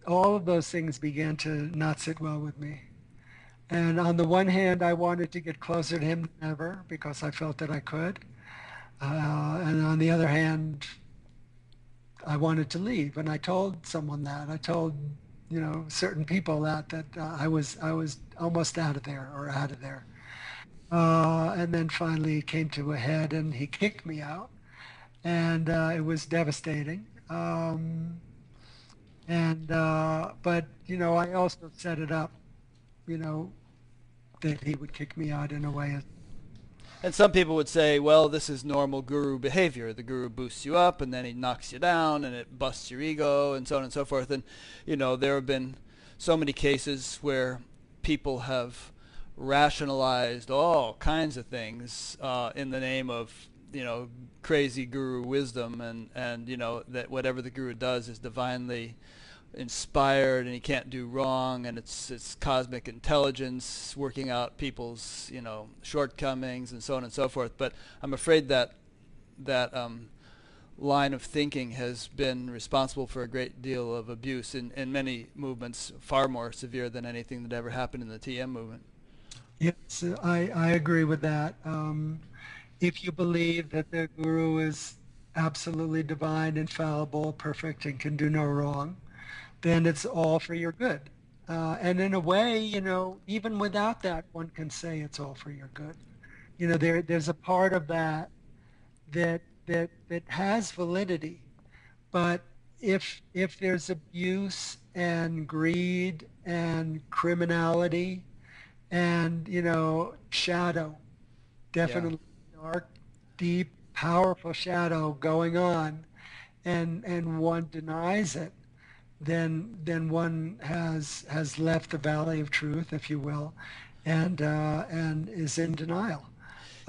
Speaker 2: all of those things began to not sit well with me. And on the one hand, I wanted to get closer to him than ever because I felt that I could. And on the other hand, I wanted to leave. And I told someone that. I told, certain people that I was almost out of there. And then finally it came to a head and he kicked me out. And it was devastating. But, I also set it up, that he would kick me out in a way.
Speaker 1: And some people would say, well, this is normal guru behavior. The guru boosts you up and then he knocks you down and it busts your ego and so on and so forth. And, there have been so many cases where people have rationalized all kinds of things in the name of, crazy guru wisdom and that whatever the guru does is divinely inspired and he can't do wrong, and it's cosmic intelligence working out people's shortcomings and so on and so forth. But I'm afraid that line of thinking has been responsible for a great deal of abuse in many movements, far more severe than anything that ever happened in the TM movement.
Speaker 2: Yes, I agree with that. If you believe that the guru is absolutely divine, infallible, perfect, and can do no wrong, then it's all for your good. And in a way, even without that, one can say it's all for your good. There's a part of that has validity. But if there's abuse and greed and criminality and, shadow, definitely dark, deep, powerful shadow going on, and one denies it, then one has left the valley of truth, if you will, and is in denial.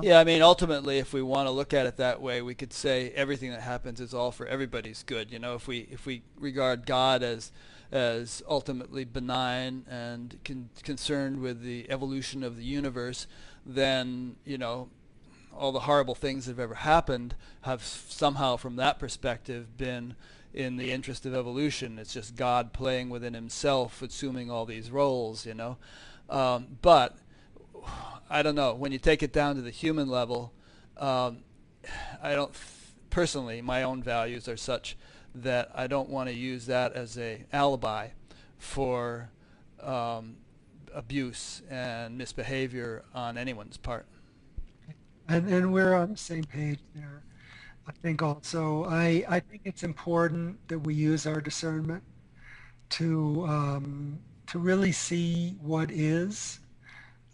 Speaker 1: Yeah, I mean, ultimately, if we want to look at it that way, we could say everything that happens is all for everybody's good. If we regard God as ultimately benign and concerned with the evolution of the universe, then all the horrible things that have ever happened have somehow, from that perspective, been in the interest of evolution. It's just God playing within himself, assuming all these roles, But I don't know. When you take it down to the human level, I don't personally, my own values are such that I don't want to use that as a alibi for abuse and misbehavior on anyone's part.
Speaker 2: And we're on the same page there. I think also, I think it's important that we use our discernment to really see what is,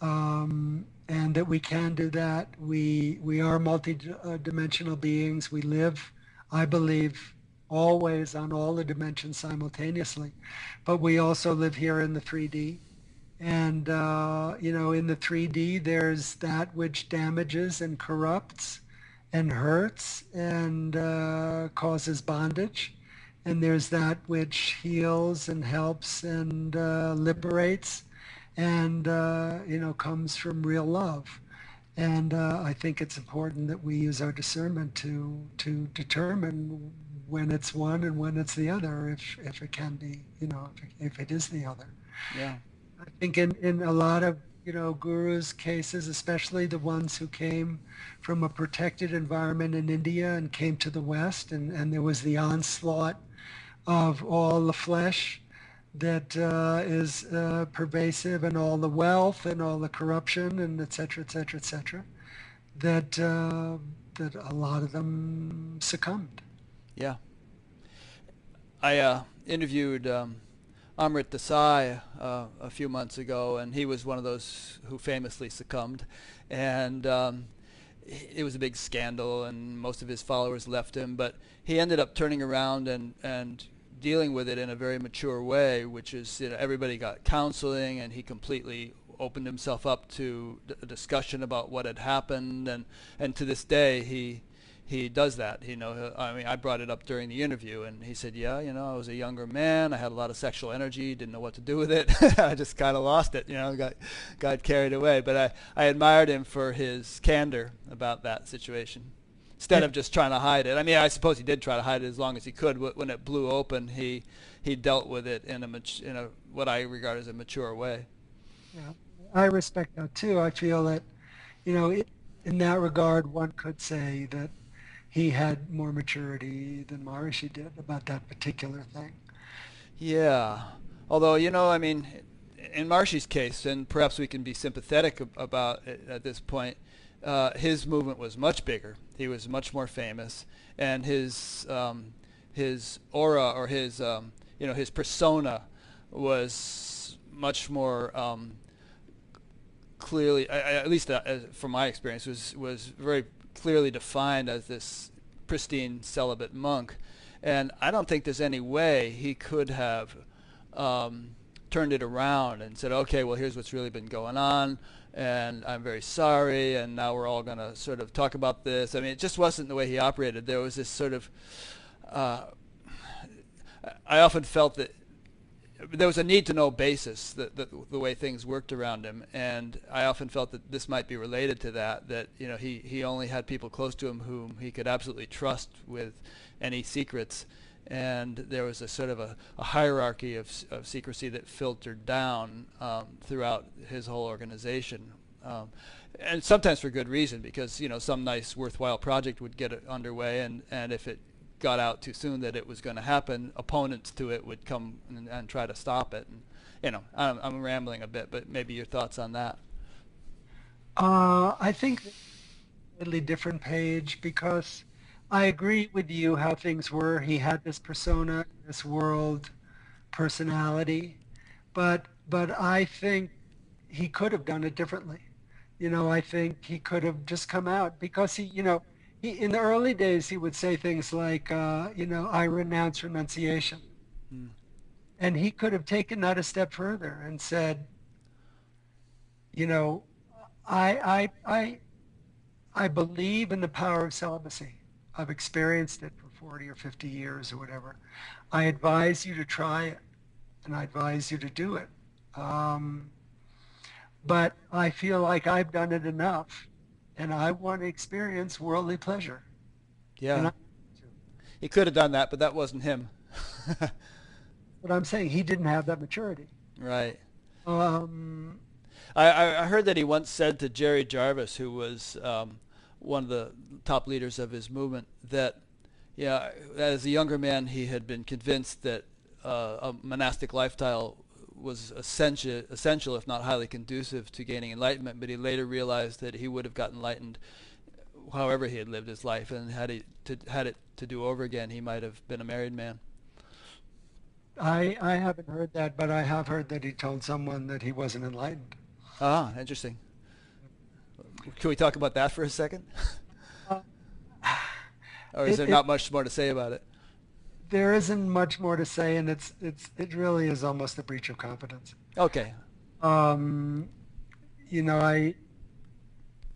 Speaker 2: and that we can do that. We are multi-dimensional beings. We live, I believe, always on all the dimensions simultaneously, but we also live here in the 3D. And, in the 3D, there's that which damages and corrupts and hurts and causes bondage. And there's that which heals and helps and liberates and, comes from real love. And I think it's important that we use our discernment to determine when it's one and when it's the other, if it can be, if it is the other.
Speaker 1: Yeah.
Speaker 2: I think in a lot of, gurus' cases, especially the ones who came from a protected environment in India and came to the West, and there was the onslaught of all the flesh that is pervasive, and all the wealth and all the corruption and et cetera, et cetera, et cetera, that a lot of them succumbed.
Speaker 1: Yeah. I interviewed Amrit Desai a few months ago, and he was one of those who famously succumbed. And it was a big scandal, and most of his followers left him. But he ended up turning around and dealing with it in a very mature way, which is, everybody got counseling, and he completely opened himself up to a discussion about what had happened. And to this day, he does that. I mean, I brought it up during the interview, and he said, yeah, I was a younger man. I had a lot of sexual energy, didn't know what to do with it. I just kind of lost it, got carried away. But I admired him for his candor about that situation, instead of just trying to hide it. I mean, I suppose he did try to hide it as long as he could. When it blew open, he dealt with it in a what I regard as a mature way.
Speaker 2: Yeah, I respect that too. I feel that, in that regard, one could say that he had more maturity than Maharishi did about that particular thing.
Speaker 1: Yeah. Although, I mean, in Maharishi's case, and perhaps we can be sympathetic about it at this point, his movement was much bigger. He was much more famous, and his aura, or his persona was much more clearly, at least from my experience, was very clearly defined as this pristine celibate monk. And I don't think there's any way he could have turned it around and said, okay, well, here's what's really been going on, and I'm very sorry, and now we're all going to sort of talk about this. I mean, it just wasn't the way he operated. There was this sort of, I often felt that there was a need-to-know basis, the way things worked around him, and I often felt that this might be related to that he only had people close to him whom he could absolutely trust with any secrets, and there was a sort of a hierarchy of secrecy that filtered down throughout his whole organization, and sometimes for good reason, because some nice worthwhile project would get underway, and if it got out too soon that it was going to happen, opponents to it would come and try to stop it. And I'm rambling a bit, but maybe your thoughts on that.
Speaker 2: I think a really different page, because I agree with you how things were. He had this persona, this world personality, but I think he could have done it differently. I think he could have just come out, because he in the early days, he would say things like, I renounce renunciation. Mm. And he could have taken that a step further and said, I believe in the power of celibacy. I've experienced it for 40 or 50 years or whatever. I advise you to try it, and I advise you to do it. But I feel like I've done it enough, and I want to experience worldly pleasure.
Speaker 1: Yeah. He could have done that, but that wasn't him.
Speaker 2: But I'm saying he didn't have that maturity.
Speaker 1: Right. I heard that he once said to Jerry Jarvis, who was one of the top leaders of his movement, that as a younger man he had been convinced that a monastic lifestyle was essential, if not highly conducive to gaining enlightenment, but he later realized that he would have gotten enlightened however he had lived his life, and had it to do over again, he might have been a married man.
Speaker 2: I haven't heard that, but I have heard that he told someone that he wasn't enlightened.
Speaker 1: Ah, interesting. Can we talk about that for a second? Or is there not much more to say about it?
Speaker 2: There isn't much more to say, and it really is almost a breach of confidence.
Speaker 1: Okay.
Speaker 2: I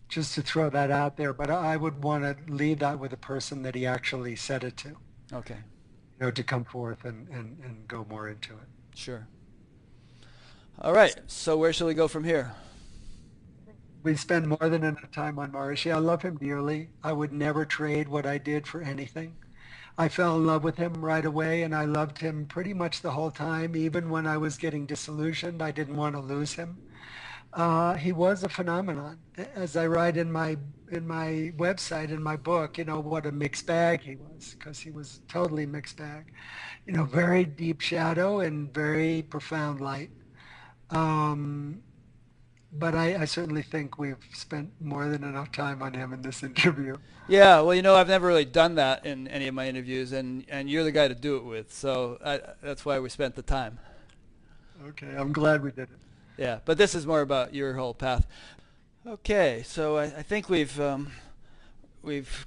Speaker 2: just to throw that out there, but I would want to leave that with a person that he actually said it to.
Speaker 1: Okay.
Speaker 2: To come forth and go more into it.
Speaker 1: Sure. All right. So where shall we go from here?
Speaker 2: We spend more than enough time on Maharishi. I love him dearly. I would never trade what I did for anything. I fell in love with him right away, and I loved him pretty much the whole time. Even when I was getting disillusioned, I didn't want to lose him. He was a phenomenon. As I write in my website, in my book, what a mixed bag he was, because he was totally mixed bag. Very deep shadow and very profound light. Um, but I certainly think we've spent more than enough time on him in this interview.
Speaker 1: Yeah, well, I've never really done that in any of my interviews, and you're the guy to do it with, so that's why we spent the time.
Speaker 2: Okay, I'm glad we did it.
Speaker 1: Yeah, but this is more about your whole path. Okay, so I think we've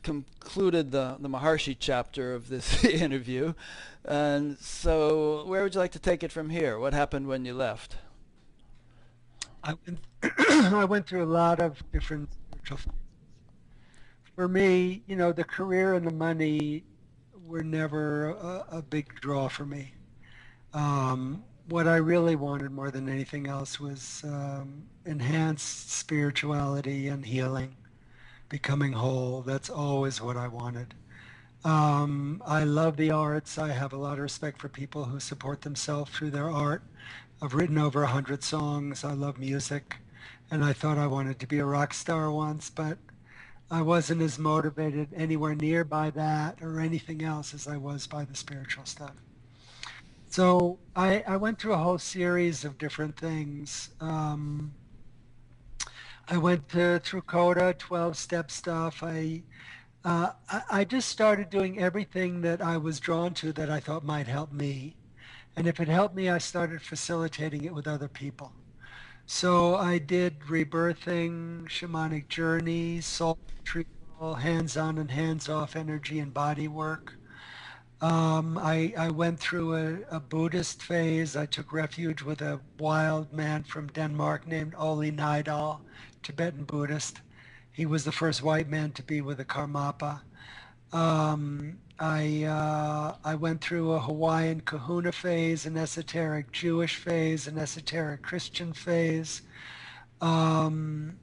Speaker 1: concluded the Maharishi chapter of this interview, and so where would you like to take it from here? What happened when you left?
Speaker 2: I went, I went through a lot of different spiritual things. For me, the career and the money were never a big draw for me. What I really wanted more than anything else was enhanced spirituality and healing, becoming whole. That's always what I wanted. I love the arts. I have a lot of respect for people who support themselves through their art. I've written over 100 songs. I love music. And I thought I wanted to be a rock star once, but I wasn't as motivated anywhere near by that or anything else as I was by the spiritual stuff. So I went through a whole series of different things. I went through Coda, 12-step stuff. I just started doing everything that I was drawn to that I thought might help me. And if it helped me, I started facilitating it with other people. So I did Rebirthing, Shamanic Journey, Soul Retrieval, hands-on and hands-off energy and body work. I went through a Buddhist phase. I took refuge with a wild man from Denmark named Oli Nidal, Tibetan Buddhist. He was the first white man to be with a Karmapa. I went through a Hawaiian Kahuna phase, an esoteric Jewish phase, an esoteric Christian phase, and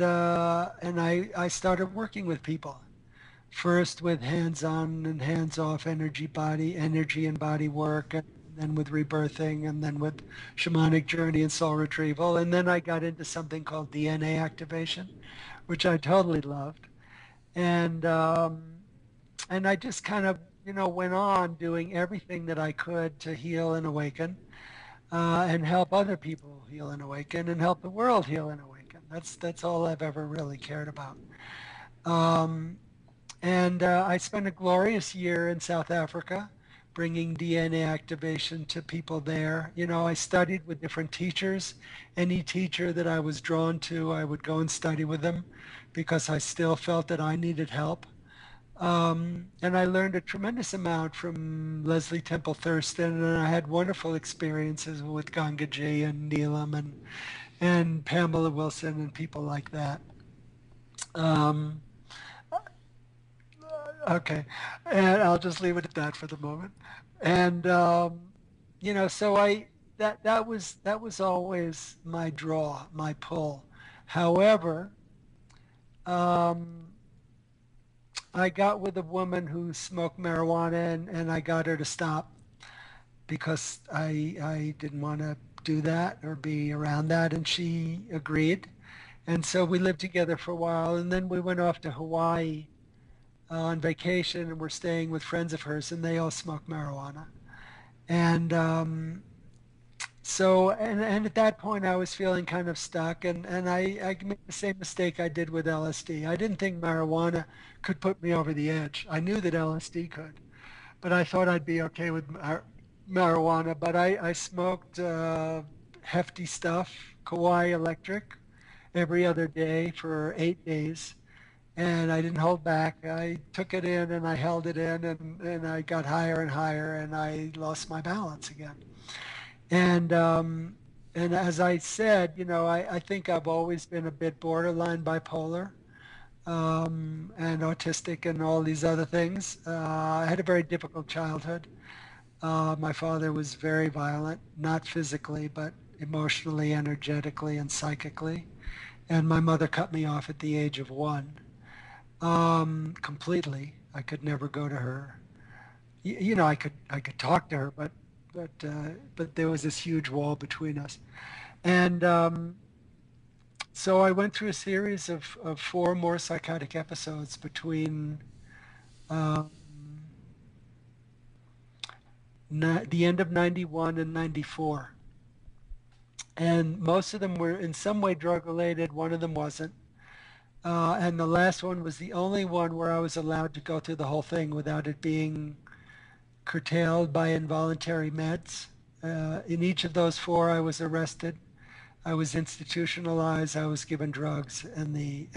Speaker 2: I started working with people. First with hands-on and hands-off energy and body work, and then with rebirthing, and then with shamanic journey and soul retrieval. And then I got into something called DNA activation, which I totally loved. And I just kind of, went on doing everything that I could to heal and awaken, and help other people heal and awaken, and help the world heal and awaken. That's all I've ever really cared about. And I spent a glorious year in South Africa, bringing DNA activation to people there. I studied with different teachers. Any teacher that I was drawn to, I would go and study with them because I still felt that I needed help. And I learned a tremendous amount from Leslie Temple Thurston, and I had wonderful experiences with Gangaji and Neelam and Pamela Wilson and people like that. Okay, and I'll just leave it at that for the moment. And so that was always my draw, my pull. However, I got with a woman who smoked marijuana, and I got her to stop because I didn't want to do that or be around that, and she agreed. And so we lived together for a while, and then we went off to Hawaii on vacation, and we're staying with friends of hers, and they all smoke marijuana. And and at that point I was feeling kind of stuck, and I made the same mistake I did with LSD. I didn't think marijuana could put me over the edge. I knew that LSD could, but I thought I'd be okay with marijuana. But I smoked hefty stuff, Kauai Electric, every other day for 8 days. And I didn't hold back. I took it in and I held it in, and I got higher and higher, and I lost my balance again. And as I said, I think I've always been a bit borderline bipolar, and autistic and all these other things. I had a very difficult childhood. My father was very violent, not physically, but emotionally, energetically, and psychically. And my mother cut me off at the age of 1. Completely. I could never go to her. I could talk to her, but there was this huge wall between us. And so I went through a series of four more psychotic episodes between um, the end of 91 and 94. And most of them were in some way drug related. One of them wasn't. And the last one was the only one where I was allowed to go through the whole thing without it being curtailed by involuntary meds. In each of those four, I was arrested. I was institutionalized. I was given drugs, and the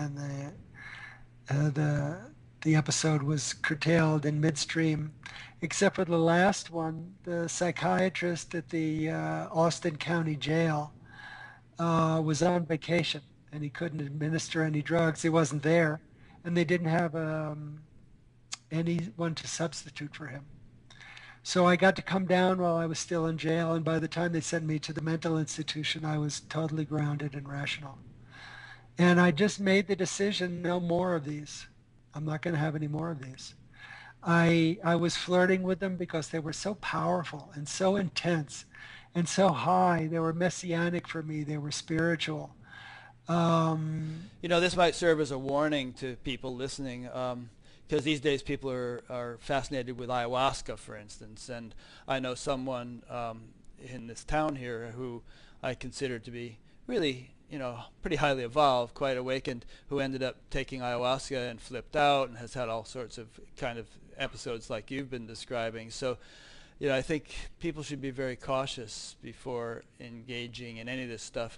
Speaker 2: episode was curtailed in midstream, except for the last one. The psychiatrist at the Austin County Jail was on vacation, and he couldn't administer any drugs. He wasn't there, and they didn't have anyone to substitute for him. So I got to come down while I was still in jail, and by the time they sent me to the mental institution, I was totally grounded and rational. And I just made the decision, no more of these. I'm not going to have any more of these. I was flirting with them because they were so powerful and so intense and so high. They were messianic for me. They were spiritual.
Speaker 1: This might serve as a warning to people listening. Because these days people are fascinated with ayahuasca, for instance. And I know someone in this town here who I consider to be really, pretty highly evolved, quite awakened, who ended up taking ayahuasca and flipped out and has had all sorts of kind of episodes like you've been describing. So, I think people should be very cautious before engaging in any of this stuff.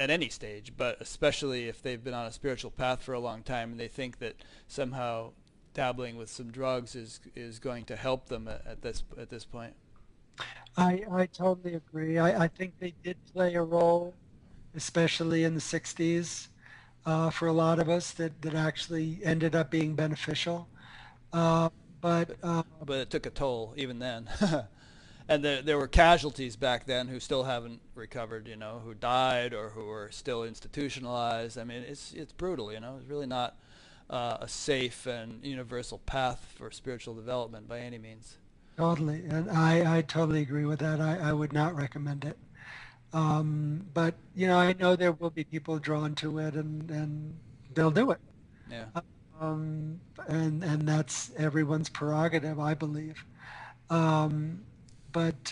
Speaker 1: At any stage, but especially if they've been on a spiritual path for a long time and they think that somehow dabbling with some drugs is going to help them at this point.
Speaker 2: I totally agree. I think they did play a role, especially in the 60s, for a lot of us that actually ended up being beneficial. But
Speaker 1: it took a toll even then. And there were casualties back then who still haven't recovered, who died or who are still institutionalized. I mean, it's brutal, It's really not a safe and universal path for spiritual development by any means.
Speaker 2: Totally, and I totally agree with that. I would not recommend it. But, I know there will be people drawn to it and they'll do it.
Speaker 1: Yeah.
Speaker 2: And that's everyone's prerogative, I believe. But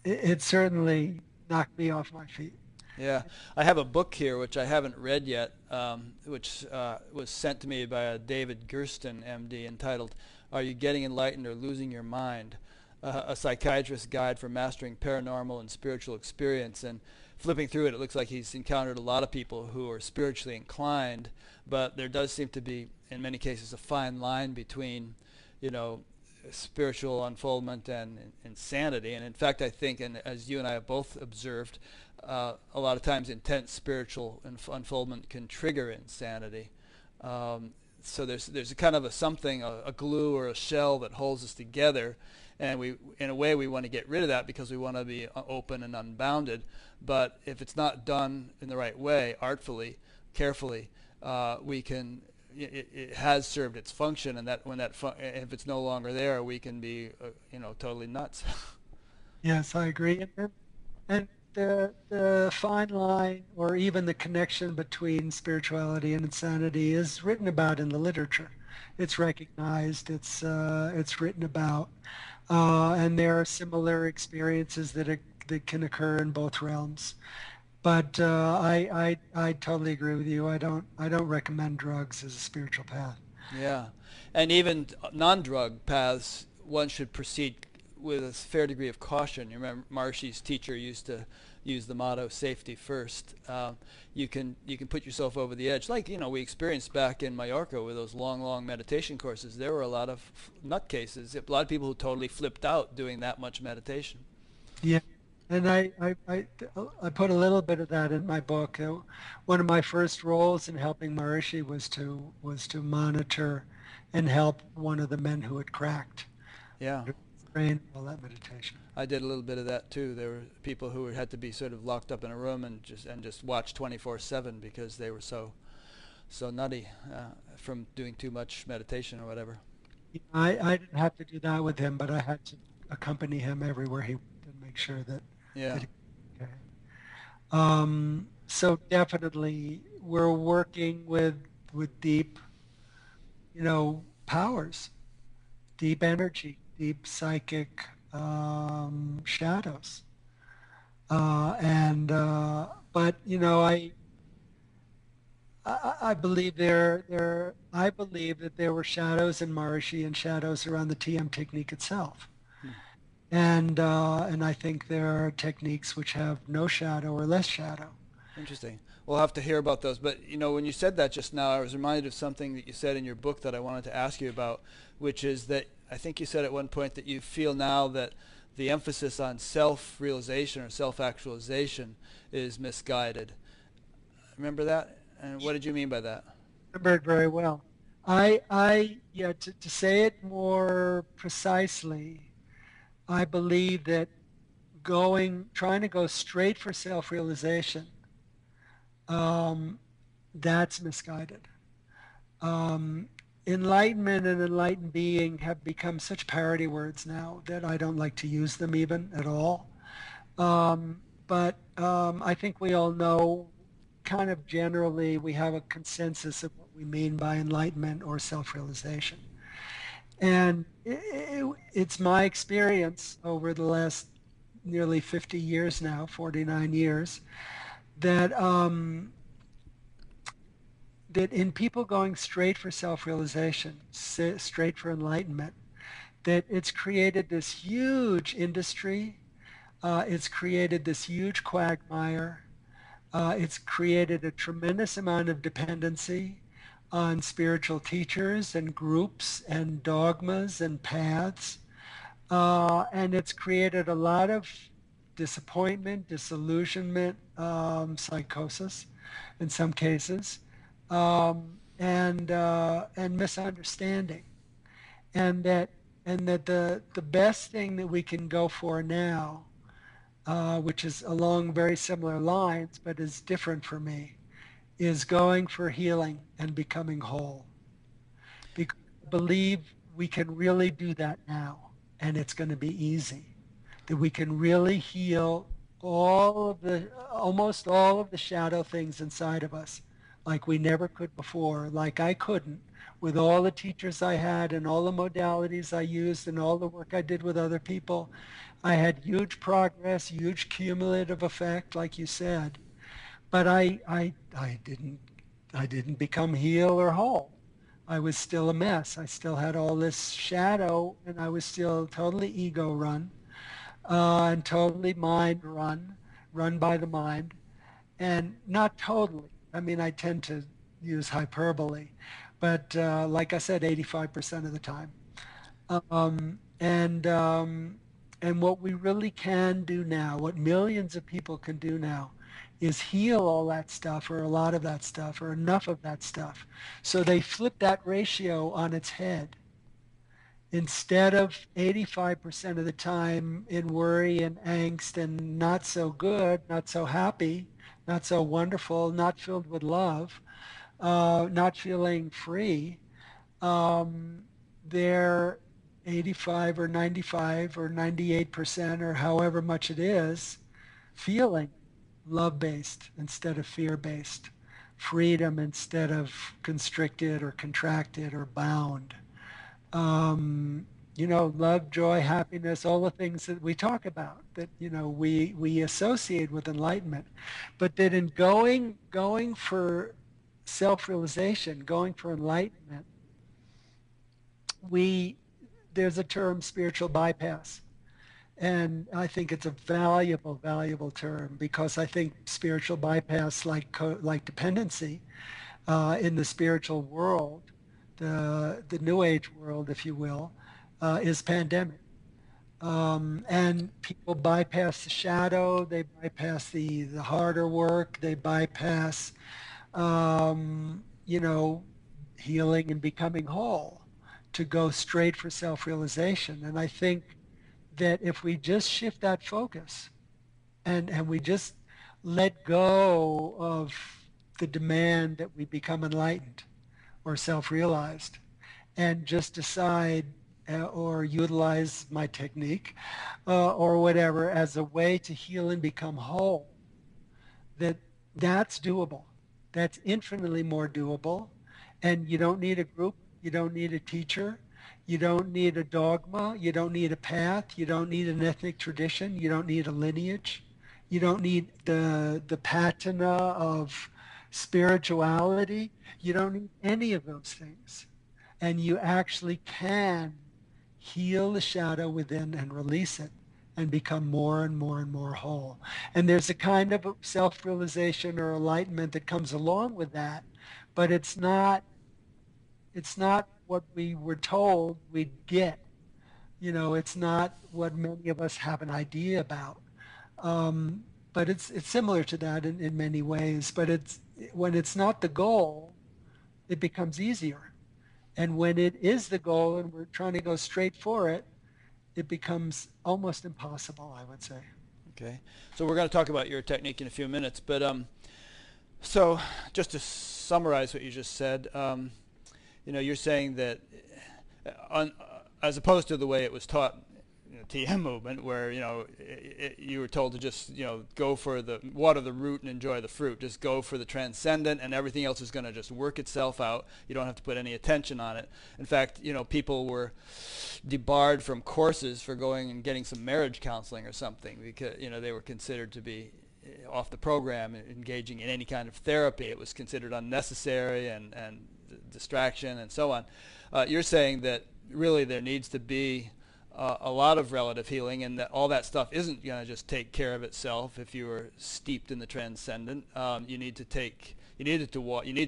Speaker 2: it certainly knocked me off my feet.
Speaker 1: Yeah, I have a book here which I haven't read yet, which was sent to me by a David Gersten, MD, entitled "Are You Getting Enlightened or Losing Your Mind? A Psychiatrist's Guide for Mastering Paranormal and Spiritual Experience." And flipping through it, it looks like he's encountered a lot of people who are spiritually inclined, but there does seem to be, in many cases, a fine line between, spiritual unfoldment and insanity. And in fact, I think, and as you and I have both observed, a lot of times intense spiritual unfoldment can trigger insanity. So there's a kind of a glue or a shell that holds us together, and we, in a way, we want to get rid of that because we want to be open and unbounded. But if it's not done in the right way, artfully, carefully, we can. It has served its function, and that when if it's no longer there, we can be, totally nuts.
Speaker 2: Yes, I agree. And the fine line, or even the connection between spirituality and insanity, is written about in the literature. It's recognized. It's written about, and there are similar experiences that can occur in both realms. But I totally agree with you. I don't recommend drugs as a spiritual path.
Speaker 1: Yeah, and even non-drug paths, one should proceed with a fair degree of caution. You remember Maharishi's teacher used to use the motto "safety first." You can put yourself over the edge, like we experienced back in Mallorca with those long meditation courses. There were a lot of nutcases, a lot of people who totally flipped out doing that much meditation.
Speaker 2: Yeah. And I put a little bit of that in my book. One of my first roles in helping Maharishi was to monitor and help one of the men who had cracked.
Speaker 1: Yeah.
Speaker 2: Train all that meditation.
Speaker 1: I did a little bit of that too. There were people who had to be sort of locked up in a room and just watch 24/7 because they were so so nutty from doing too much meditation or whatever.
Speaker 2: I didn't have to do that with him, but I had to accompany him everywhere he went and make sure
Speaker 1: Yeah.
Speaker 2: that he was okay. So definitely we're working with deep, powers, deep energy, deep psychic shadows. But I believe I believe that there were shadows in Maharishi and shadows around the TM technique itself.
Speaker 1: Hmm.
Speaker 2: And I think there are techniques which have no shadow or less shadow.
Speaker 1: Interesting. We'll have to hear about those. But when you said that just now, I was reminded of something that you said in your book that I wanted to ask you about, which is that I think you said at one point that you feel now that the emphasis on self-realization or self-actualization is misguided. Remember that? And what did you mean by that?
Speaker 2: Remember it very well. Yeah, to say it more precisely, I believe that trying to go straight for self-realization, that's misguided. Um, Enlightenment and enlightened being have become such parody words now that I don't like to use them even at all. But I think we all know, kind of generally, we have a consensus of what we mean by enlightenment or self-realization. And it's my experience over the last nearly 50 years now, 49 years, that that in people going straight for self-realization, straight for enlightenment, that it's created this huge industry, it's created this huge quagmire, it's created a tremendous amount of dependency on spiritual teachers and groups and dogmas and paths, and it's created a lot of disappointment, disillusionment, psychosis in some cases, and misunderstanding, and that the best thing that we can go for now, which is along very similar lines but is different for me, is going for healing and becoming whole. Because I believe we can really do that now, and it's going to be easy. That we can really heal almost all of the shadow things inside of us, like we never could before, like I couldn't, with all the teachers I had and all the modalities I used and all the work I did with other people. I had huge progress, huge cumulative effect, like you said, but I didn't become healed or whole. I was still a mess. I still had all this shadow, and I was still totally ego run, and totally mind run by the mind, and not totally. I mean, I tend to use hyperbole, but like I said, 85% of the time. Um, and um, and what we really can do now, what millions of people can do now, is heal all that stuff, or a lot of that stuff, or enough of that stuff. So they flip that ratio on its head. Instead of 85% of the time in worry and angst and not so good, not so happy, not so wonderful, not filled with love, not feeling free, um, they're 85 or 95 or 98% or however much it is, feeling love-based instead of fear-based, freedom instead of constricted or contracted or bound. Love, joy, happiness, all the things that we talk about that, we associate with enlightenment, but that in going for self-realization, going for enlightenment, there's a term, spiritual bypass. And I think it's a valuable term, because I think spiritual bypass, like dependency, in the spiritual world, the New Age world, if you will, is pandemic. And people bypass the shadow, they bypass the harder work, they bypass, healing and becoming whole, to go straight for self-realization. And I think that if we just shift that focus, and we just let go of the demand that we become enlightened or self-realized, and just decide or utilize my technique or whatever as a way to heal and become whole, that's doable. That's infinitely more doable. And you don't need a group. You don't need a teacher. You don't need a dogma. You don't need a path. You don't need an ethnic tradition. You don't need a lineage. You don't need the patina of spirituality. You don't need any of those things. And you actually can heal the shadow within and release it and become more and more and more whole. And there's a kind of self-realization or enlightenment that comes along with that, but it's not what we were told we'd get. You know, it's not what many of us have an idea about. But it's similar to that in many ways. But when it's not the goal, it becomes easier. And when it is the goal and we're trying to go straight for it, it becomes almost impossible, I would say.
Speaker 1: Okay. So we're going to talk about your technique in a few minutes. But so just to summarize what you just said, you know, you're saying that as opposed to the way it was taught in the TM movement, where, you know, you were told to just, you know, go for water the root and enjoy the fruit. Just go for the transcendent, and everything else is going to just work itself out. You don't have to put any attention on it. In fact, you know, people were debarred from courses for going and getting some marriage counseling or something because, you know, they were considered to be off the program, engaging in any kind of therapy. It was considered unnecessary and distraction and so on. You're saying that really there needs to be a lot of relative healing, and that all that stuff isn't going to just take care of itself if you are steeped in the transcendent. You need to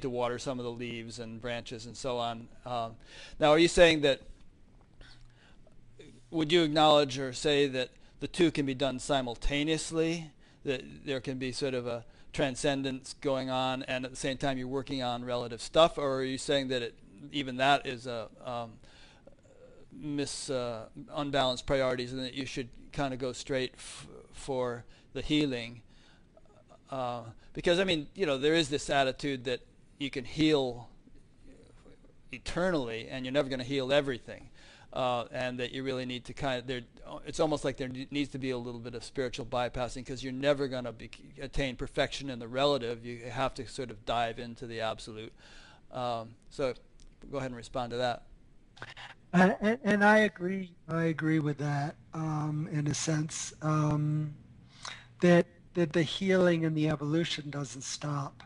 Speaker 1: water some of the leaves and branches and so on. Now, are you saying that? Would you acknowledge or say that the two can be done simultaneously? That there can be sort of a transcendence going on, and at the same time you're working on relative stuff, or are you saying that even that is a unbalanced priorities, and that you should kind of go straight for the healing? Because I mean, you know, there is this attitude that you can heal eternally, and you're never going to heal everything. And that you really need to it's almost like there needs to be a little bit of spiritual bypassing, because you're never going to attain perfection in the relative. You have to sort of dive into the absolute. So go ahead and respond to that.
Speaker 2: And I agree with that in a sense, that the healing and the evolution doesn't stop.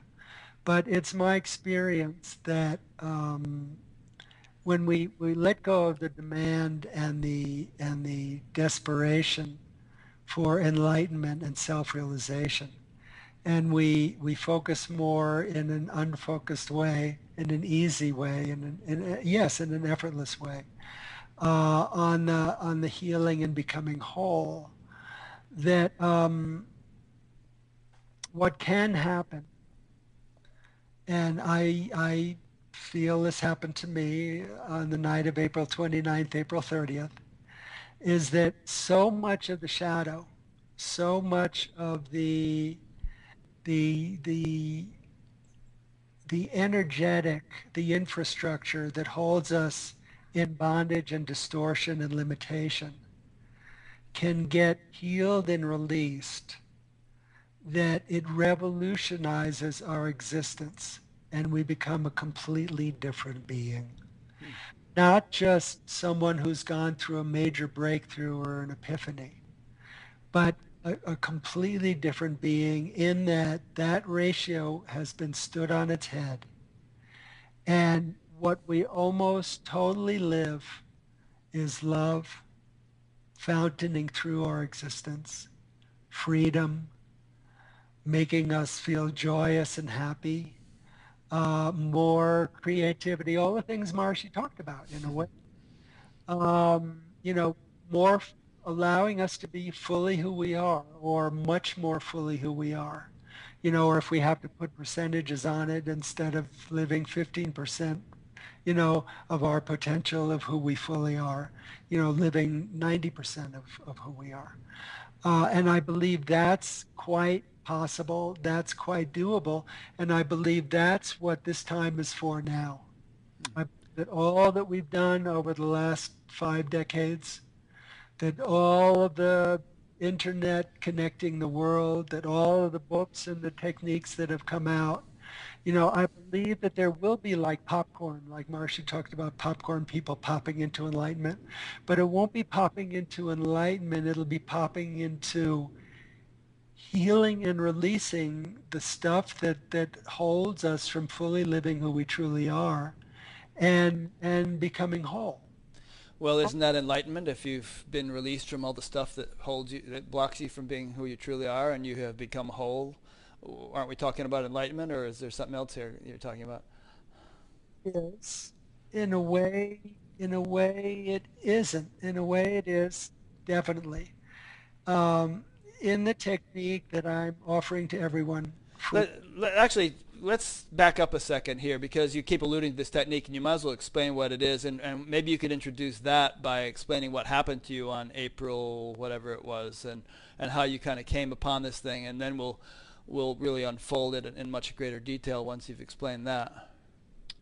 Speaker 2: But it's my experience that when we let go of the demand and the desperation for enlightenment and self-realization, and we focus more in an unfocused way, in an easy way, in an effortless way, on the healing and becoming whole, that what can happen, and I feel this happened to me on the night of April 29th, April 30th, is that so much of the shadow, so much of the energetic, the infrastructure that holds us in bondage and distortion and limitation can get healed and released, that it revolutionizes our existence and we become a completely different being. Not just someone who's gone through a major breakthrough or an epiphany, but a completely different being, in that ratio has been stood on its head. And what we almost totally live is love fountaining through our existence, freedom, making us feel joyous and happy, more creativity, all the things Maharishi talked about in a way. You know, more allowing us to be fully who we are, or much more fully who we are. You know, or if we have to put percentages on it, instead of living 15%, you know, of our potential of who we fully are, you know, living 90% of who we are. And I believe that's quite possible, that's quite doable, and I believe that's what this time is for now. I believe that all that we've done over the last 5 decades, that all of the internet connecting the world, that all of the books and the techniques that have come out, I believe that there will be like popcorn, like Maharishi talked about popcorn people popping into enlightenment, but it won't be popping into enlightenment, it'll be popping into healing and releasing the stuff that holds us from fully living who we truly are and becoming whole.
Speaker 1: Well, isn't that enlightenment if you've been released from all the stuff that holds you, that blocks you from being who you truly are, and you have become whole? Aren't we talking about enlightenment, or is there something else here you're talking about?
Speaker 2: Yes, in a way it isn't. In a way it is, definitely. Um, in the technique that I'm offering to everyone free.
Speaker 1: Actually, let's back up a second here because you keep alluding to this technique, and you might as well explain what it is, and maybe you could introduce that by explaining what happened to you on April, whatever it was, and how you kind of came upon this thing, and then we'll really unfold it in much greater detail once you've explained that.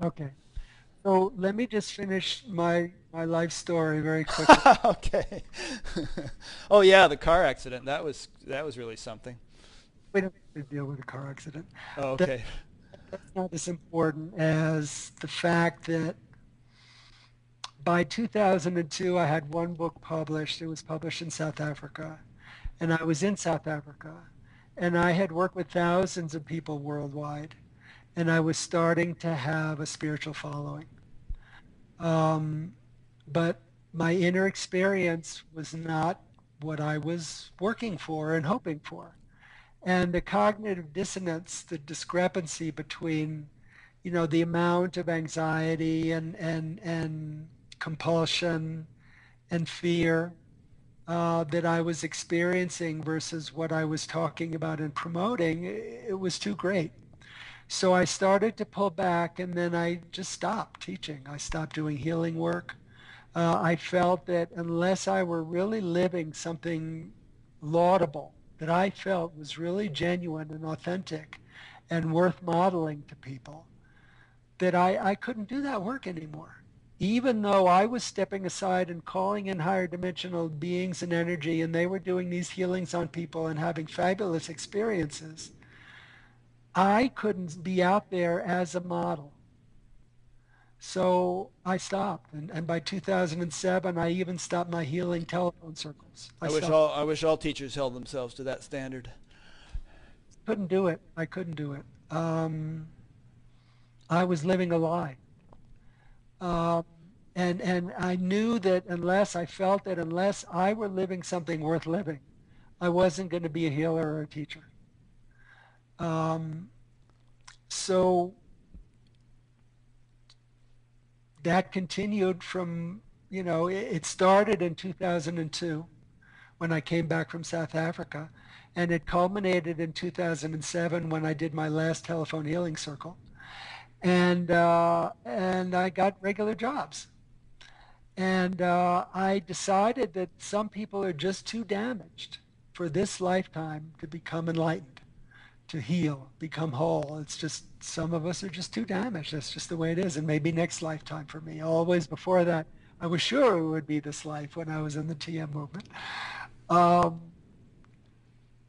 Speaker 2: Okay. So let me just finish my life story very quickly.
Speaker 1: Okay. Oh yeah, the car accident. That was really something.
Speaker 2: We don't have to deal with a car accident.
Speaker 1: Oh,
Speaker 2: That,
Speaker 1: okay.
Speaker 2: that's not as important as the fact that by 2002, I had one book published. It was published in South Africa. And I was in South Africa. And I had worked with thousands of people worldwide. And I was starting to have a spiritual following. Um, but my inner experience was not what I was working for and hoping for. And the cognitive dissonance, the discrepancy between, the amount of anxiety and compulsion and fear that I was experiencing versus what I was talking about and promoting, it was too great. So I started to pull back and then I just stopped teaching. I stopped doing healing work. I felt that unless I were really living something laudable that I felt was really genuine and authentic and worth modeling to people, that I couldn't do that work anymore. Even though I was stepping aside and calling in higher dimensional beings and energy, and they were doing these healings on people and having fabulous experiences, I couldn't be out there as a model. So I stopped. And by 2007, I even stopped my healing telephone circles. I stopped.
Speaker 1: I wish all teachers held themselves to that standard.
Speaker 2: Couldn't do it. I couldn't do it. I was living a lie. Um, and I knew that I felt that unless I were living something worth living, I wasn't going to be a healer or a teacher. Um, so that continued from, it started in 2002 when I came back from South Africa, and it culminated in 2007 when I did my last telephone healing circle. And I got regular jobs. And I decided that some people are just too damaged for this lifetime to become enlightened, to heal, become whole. It's just, some of us are just too damaged. That's just the way it is. And maybe next lifetime for me. Always before that, I was sure it would be this life when I was in the TM movement. Um,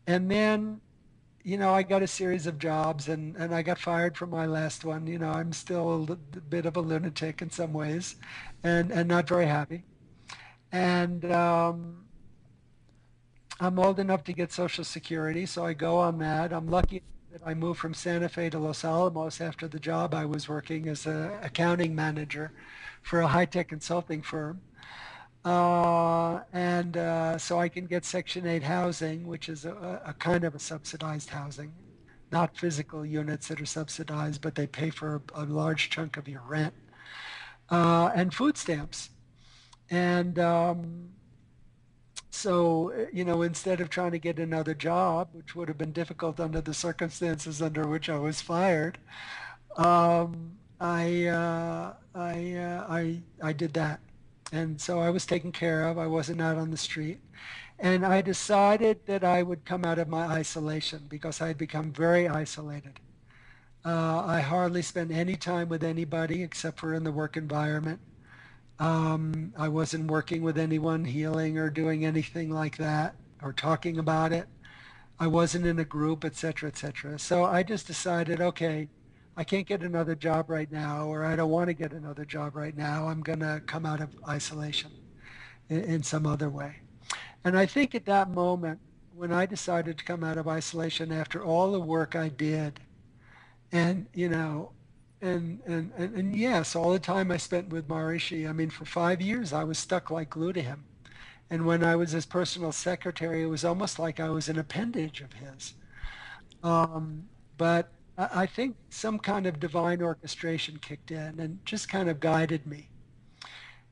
Speaker 2: and then, I got a series of jobs and I got fired from my last one. I'm still a bit of a lunatic in some ways and not very happy. And I'm old enough to get Social Security, so I go on that. I'm lucky that I moved from Santa Fe to Los Alamos after the job I was working as an accounting manager for a high-tech consulting firm. And so I can get Section 8 housing, which is a kind of a subsidized housing, not physical units that are subsidized, but they pay for a large chunk of your rent, and food stamps. And so, instead of trying to get another job, which would have been difficult under the circumstances under which I was fired, I did that. And so I was taken care of. I wasn't out on the street. And I decided that I would come out of my isolation because I had become very isolated. I hardly spent any time with anybody except for in the work environment. I wasn't working with anyone, healing or doing anything like that, or talking about it. I wasn't in a group, etc., etc. So I just decided, okay, I can't get another job right now, or I don't want to get another job right now. I'm going to come out of isolation in some other way. And I think at that moment, when I decided to come out of isolation after all the work I did, and, you know, and yes, all the time I spent with Maharishi, I mean, for 5 years, I was stuck like glue to him. And when I was his personal secretary, it was almost like I was an appendage of his. But I think some kind of divine orchestration kicked in and just kind of guided me.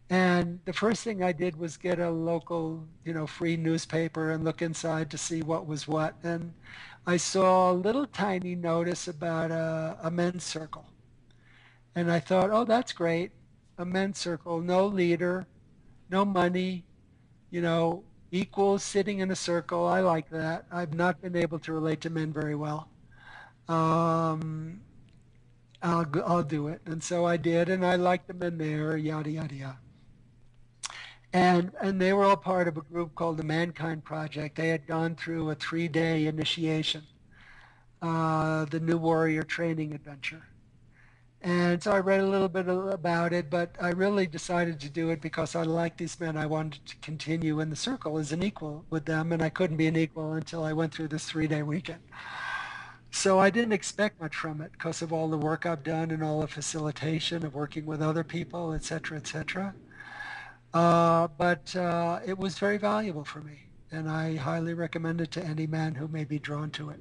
Speaker 2: And the first thing I did was get a local, free newspaper and look inside to see what was what. And I saw a little tiny notice about a men's circle. And I thought, oh, that's great. A men's circle, no leader, no money, equals sitting in a circle. I like that. I've not been able to relate to men very well. I'll do it. And so I did, and I liked the men there, yada, yada, yada. And they were all part of a group called the Mankind Project. They had gone through a 3-day initiation, the New Warrior Training Adventure. And so I read a little bit about it, but I really decided to do it because I liked these men. I wanted to continue in the circle as an equal with them, and I couldn't be an equal until I went through this 3-day weekend. So I didn't expect much from it because of all the work I've done and all the facilitation of working with other people, et cetera, et cetera. But it was very valuable for me, and I highly recommend it to any man who may be drawn to it.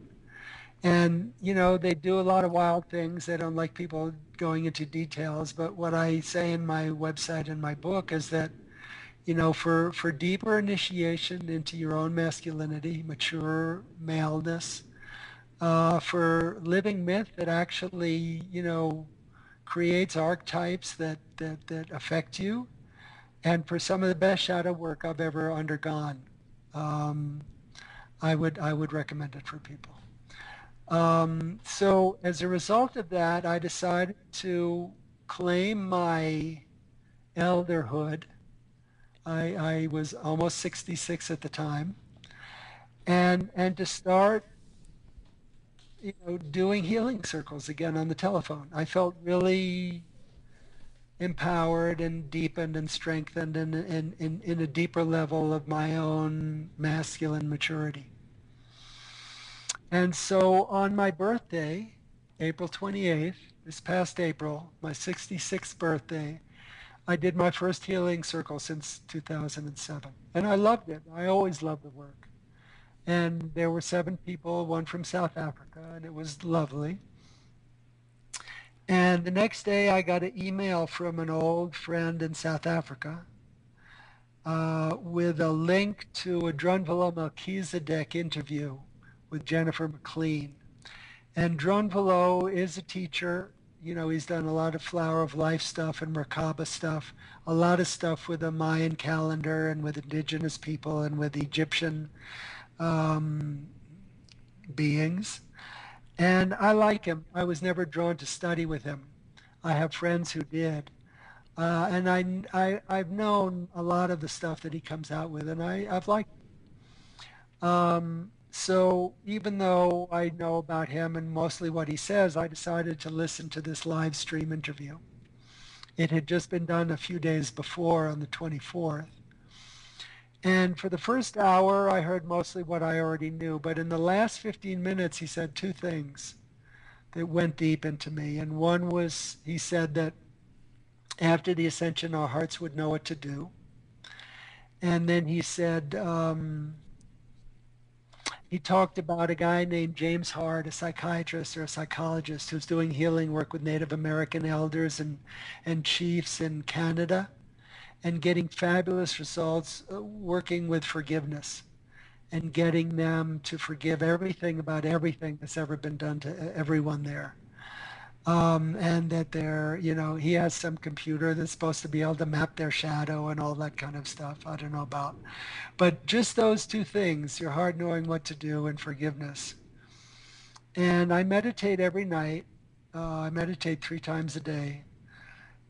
Speaker 2: And, they do a lot of wild things. They don't like people going into details, but what I say in my website and my book is that, for deeper initiation into your own masculinity, mature maleness, for living myth that actually, creates archetypes that affect you, and for some of the best shadow work I've ever undergone, I would recommend it for people. So as a result of that, I decided to claim my elderhood. I was almost 66 at the time, and to start, doing healing circles again on the telephone. I felt really empowered and deepened and strengthened in a deeper level of my own masculine maturity. And so on my birthday, April 28th, this past April, my 66th birthday, I did my first healing circle since 2007. And I loved it. I always loved the work. And there were 7 people, one from South Africa, and it was lovely. And the next day I got an email from an old friend in South Africa with a link to a Drunvalo Melchizedek interview with Jennifer McLean. And Drunvalo is a teacher. He's done a lot of Flower of Life stuff and Merkaba stuff, a lot of stuff with the Mayan calendar and with indigenous people and with Egyptian beings. And I like him. I was never drawn to study with him. I have friends who did. And I've known a lot of the stuff that he comes out with, and I've liked him. So even though I know about him and mostly what he says, I decided to listen to this live stream interview. It had just been done a few days before on the 24th. And for the first hour, I heard mostly what I already knew. But in the last 15 minutes, he said 2 things that went deep into me. And one was, he said that after the ascension, our hearts would know what to do. And then he said, he talked about a guy named James Hart, a psychiatrist or a psychologist who's doing healing work with Native American elders and chiefs in Canada, and getting fabulous results working with forgiveness and getting them to forgive everything about everything that's ever been done to everyone there. and that they're, he has some computer that's supposed to be able to map their shadow and all that kind of stuff. I don't know about. But just those two things, your heart knowing what to do and forgiveness. And I meditate every night. I meditate 3 times a day.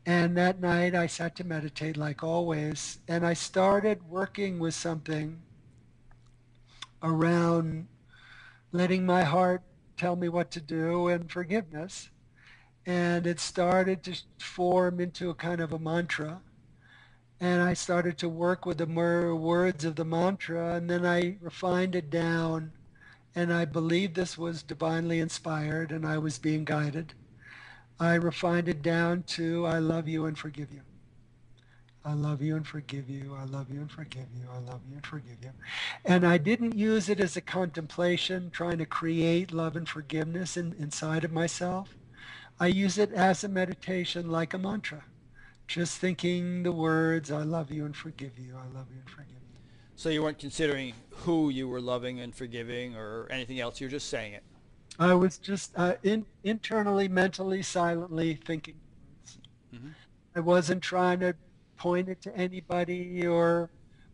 Speaker 2: And that night I sat to meditate like always. And I started working with something around letting my heart tell me what to do and forgiveness. And it started to form into a kind of a mantra. And I started to work with the words of the mantra, and then I refined it down, and I believed this was divinely inspired and I was being guided. I refined it down to I love you and forgive you. I love you and forgive you. I love you and forgive you. I love you and forgive you. And I didn't use it as a contemplation, trying to create love and forgiveness inside of myself. I use it as a meditation like a mantra. Just thinking the words, I love you and forgive you. I love you and forgive you.
Speaker 1: So you weren't considering who you were loving and forgiving or anything else. You're just saying it.
Speaker 2: I was just internally, mentally, silently thinking words.
Speaker 1: Hmm.
Speaker 2: I wasn't trying to point it to anybody or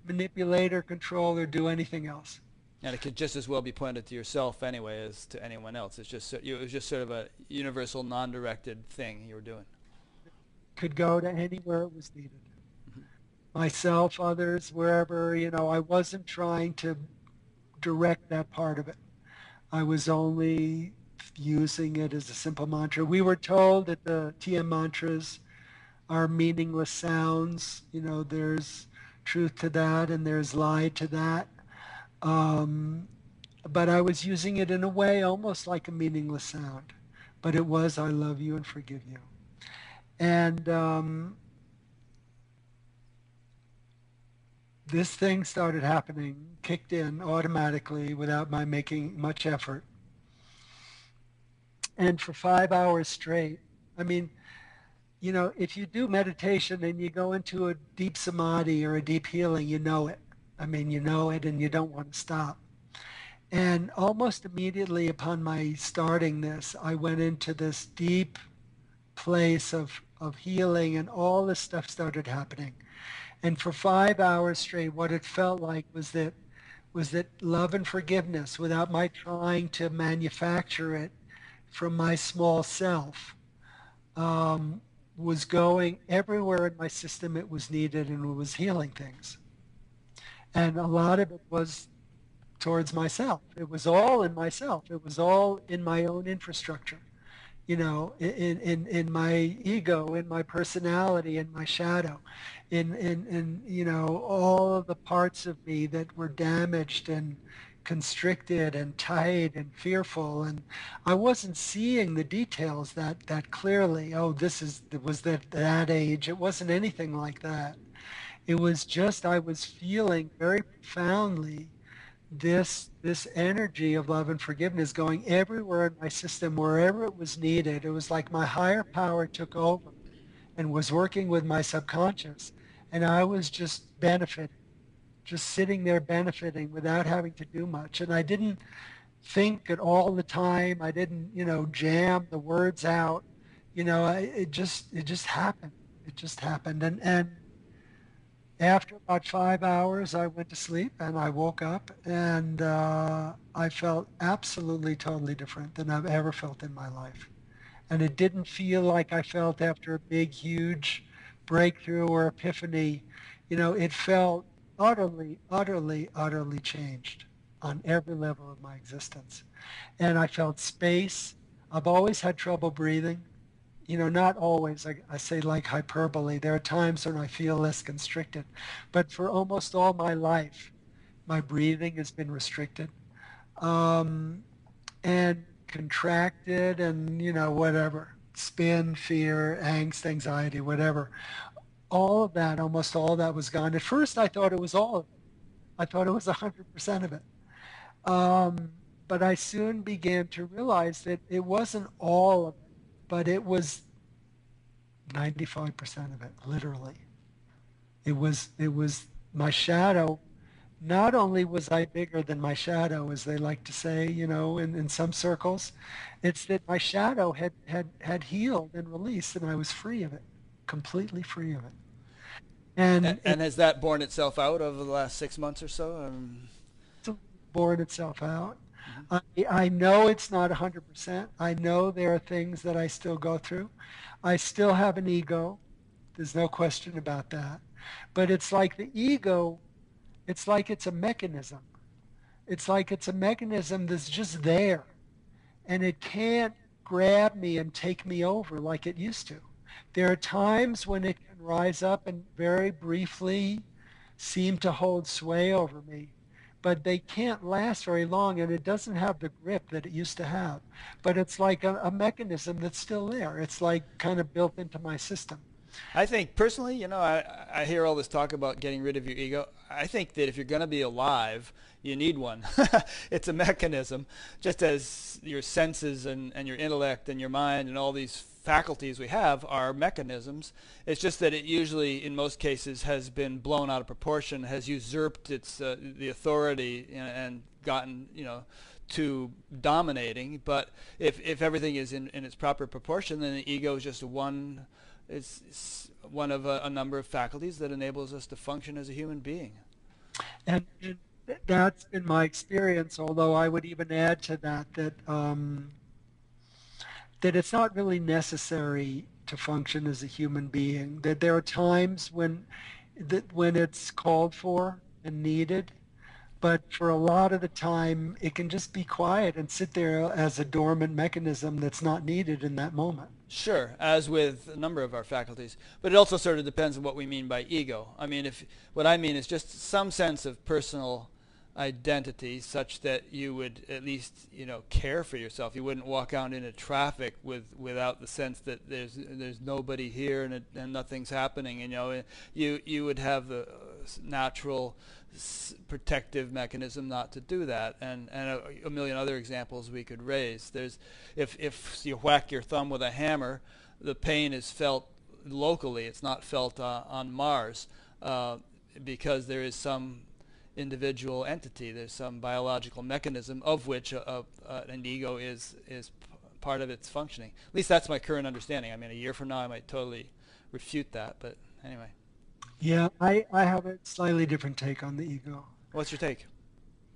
Speaker 2: manipulate or control or do anything else.
Speaker 1: And it could just as well be pointed to yourself anyway as to anyone else. It was just sort of a universal, non-directed thing you were doing.
Speaker 2: Could go to anywhere it was needed.
Speaker 1: Hmm.
Speaker 2: Myself, others, wherever, I wasn't trying to direct that part of it. I was only using it as a simple mantra. We were told that the TM mantras are meaningless sounds. There's truth to that and there's lie to that. But I was using it in a way almost like a meaningless sound. But it was, I love you and forgive you. And this thing started happening, kicked in automatically without my making much effort. And for 5 hours straight, I mean, if you do meditation and you go into a deep samadhi or a deep healing, you know it. I mean, you know it and you don't want to stop. And almost immediately upon my starting this, I went into this deep place of healing, and all this stuff started happening. And for 5 hours straight, what it felt like was that love and forgiveness, without my trying to manufacture it from my small self, was going everywhere in my system it was needed, and it was healing things. And a lot of it was towards myself. It was all in myself. It was all in my own infrastructure, in my ego, in my personality, in my shadow, in all of the parts of me that were damaged and constricted and tight and fearful. And I wasn't seeing the details that clearly. Oh, was that age. It wasn't anything like that. It was just I was feeling very profoundly this energy of love and forgiveness going everywhere in my system, wherever it was needed. It was like my higher power took over and was working with my subconscious, and I was just benefiting, just sitting there benefiting without having to do much. And I didn't think it all the time. I didn't, jam the words out. It just happened. It just happened. And after about 5 hours, I went to sleep and I woke up, and I felt absolutely totally different than I've ever felt in my life. And it didn't feel like I felt after a big, huge breakthrough or epiphany. It felt utterly, utterly, utterly changed on every level of my existence. And I felt space. I've always had trouble breathing. Not always. I say like hyperbole. There are times when I feel less constricted. But for almost all my life, my breathing has been restricted and contracted and, whatever. Spin, fear, angst, anxiety, whatever. All of that, almost all of that was gone. At first, I thought it was all of it. I thought it was 100% of it. But I soon began to realize that it wasn't all of it, but it was 95% of it, literally. It was my shadow not only was I bigger than my shadow, as they like to say, in some circles, it's that my shadow had healed and released, and I was free of it, completely free of it. And
Speaker 1: And has that borne itself out over the last 6 months or so?
Speaker 2: it's borne itself out.
Speaker 1: Mhm.
Speaker 2: I know it's not 100%. I know there are things that I still go through. I still have an ego. There's no question about that. But it's like the ego, it's like it's a mechanism. It's like it's a mechanism that's just there, and it can't grab me and take me over like it used to. There are times when it can rise up and very briefly seem to hold sway over me, but they can't last very long, and it doesn't have the grip that it used to have. But it's like a mechanism that's still there. It's like kind of built into my system.
Speaker 1: I think personally, I hear all this talk about getting rid of your ego. I think that if you're going to be alive, you need one. It's a mechanism, just as your senses and your intellect and your mind and all these faculties we have are mechanisms. It's just that it usually, in most cases, has been blown out of proportion, has usurped its the authority and gotten, too dominating. But if everything is in its proper proportion, then the ego is just it's one of a number of faculties that enables us to function as a human being.
Speaker 2: And that's been my experience, although I would even add to that that it's not really necessary to function as a human being, that there are times when it's called for and needed, but for a lot of the time it can just be quiet and sit there as a dormant mechanism that's not needed in that moment.
Speaker 1: Sure, as with a number of our faculties, but it also sort of depends on what we mean by ego. I mean, if what I mean is just some sense of personal identity, such that you would at least, care for yourself. You wouldn't walk out into traffic without the sense that there's nobody here and nothing's happening. You would have the natural protective mechanism not to do that, and a million other examples we could raise. If you whack your thumb with a hammer, the pain is felt locally. It's not felt on Mars, because there is some individual entity. There's some biological mechanism of which an ego is part of its functioning. At least that's my current understanding. I mean, a year from now I might totally refute that, but anyway.
Speaker 2: Yeah, I have a slightly different take on the ego.
Speaker 1: What's your take?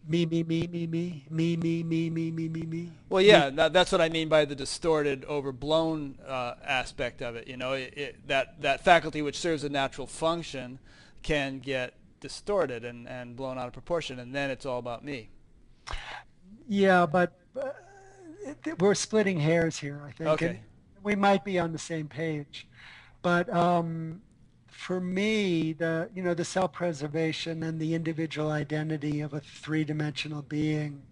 Speaker 2: Me, me, me, me, me, me, me, me, me, me, me, me,
Speaker 1: Well,
Speaker 2: me.
Speaker 1: yeah, that's what I mean by the distorted, overblown aspect of it. That faculty which serves a natural function can get distorted and blown out of proportion, and then it's all about me.
Speaker 2: Yeah, but we're splitting hairs here, I think, and
Speaker 1: Okay.
Speaker 2: we might be on the same page. But for me, the self-preservation and the individual identity of a three-dimensional being,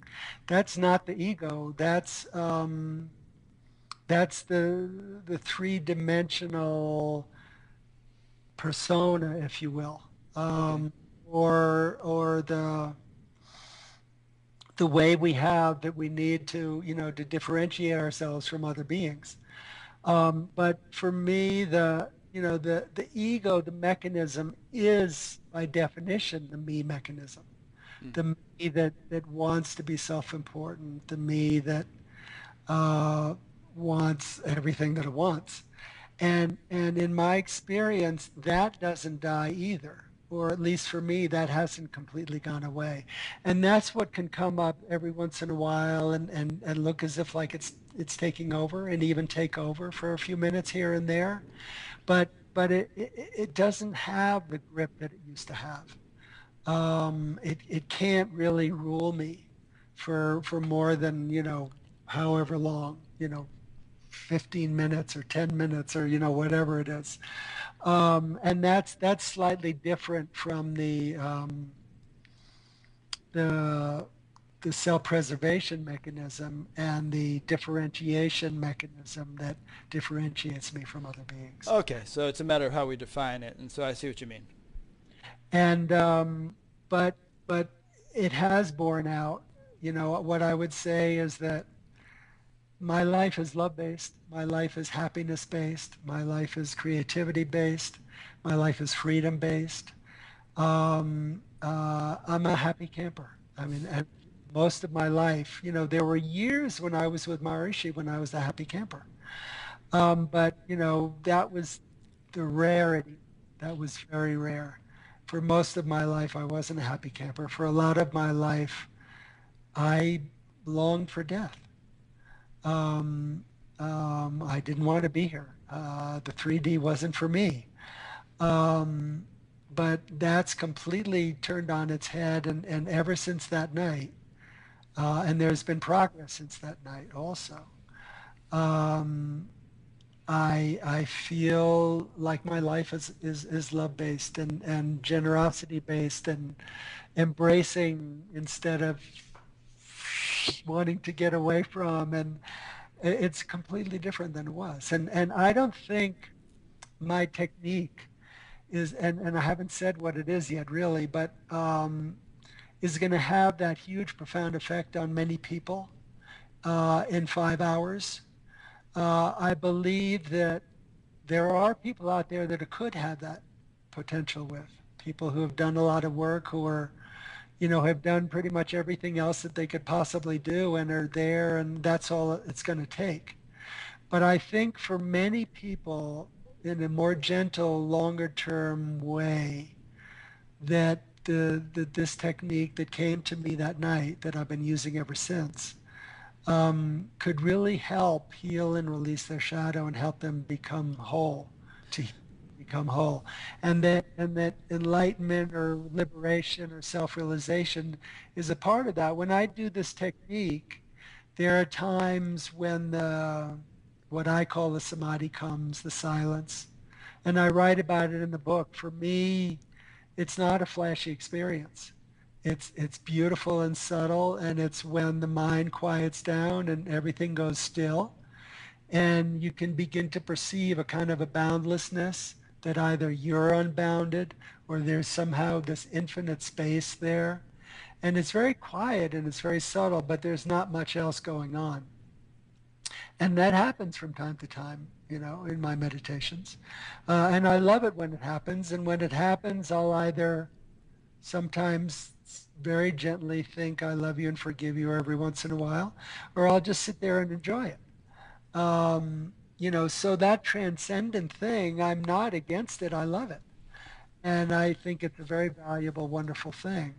Speaker 2: that's not the ego. That's the three-dimensional persona, if you will,
Speaker 1: Okay.
Speaker 2: or the way we have that we need to differentiate ourselves from other beings. But for me, the ego, the mechanism is by definition the me mechanism,
Speaker 1: Mm.
Speaker 2: the me that wants to be self-important, the me that wants everything that it wants. And in my experience, that doesn't die either, or at least for me, that hasn't completely gone away. And that's what can come up every once in a while and look as if like it's taking over and even take over for a few minutes here and there. But it doesn't have the grip that it used to have. It can't really rule me for more than, however long, 15 minutes or 10 minutes or, whatever it is. And that's slightly different from the the self-preservation mechanism and the differentiation mechanism that differentiates me from other beings.
Speaker 1: Okay, so it's a matter of how we define it, and so I see what you mean.
Speaker 2: And but but it has borne out. What I would say is that my life is love-based. My life is happiness-based. My life is creativity-based. My life is freedom-based. I'm a happy camper. I mean, and most of my life, there were years when I was with Maharishi when I was a happy camper. But, that was the rarity. That was very rare. For most of my life, I wasn't a happy camper. For a lot of my life, I longed for death. I didn't want to be here. The 3D wasn't for me. But that's completely turned on its head, and ever since that night, and there's been progress since that night also. I feel like my life is love-based and generosity-based and embracing instead of wanting to get away from, and it's completely different than it was. And I don't think my technique is, and I haven't said what it is yet really, but is going to have that huge, profound effect on many people in 5 hours. I believe that there are people out there that it could have that potential with. People who have done a lot of work, who are, have done pretty much everything else that they could possibly do and are there, and that's all it's going to take. But I think for many people, in a more gentle, longer term way, that this technique that came to me that night, that I've been using ever since, could really help heal and release their shadow and help them become whole, to become whole. And that enlightenment or liberation or self-realization is a part of that. When I do this technique, there are times when what I call the samadhi comes, the silence. And I write about it in the book. For me, it's not a flashy experience. It's beautiful and subtle, and it's when the mind quiets down and everything goes still, and you can begin to perceive a kind of a boundlessness, that either you're unbounded or there's somehow this infinite space there. And it's very quiet and it's very subtle, but there's not much else going on. And that happens from time to time, in my meditations. And I love it when it happens. And when it happens, I'll either sometimes very gently think, I love you and forgive you every once in a while, or I'll just sit there and enjoy it. So that transcendent thing, I'm not against it. I love it. And I think it's a very valuable, wonderful thing.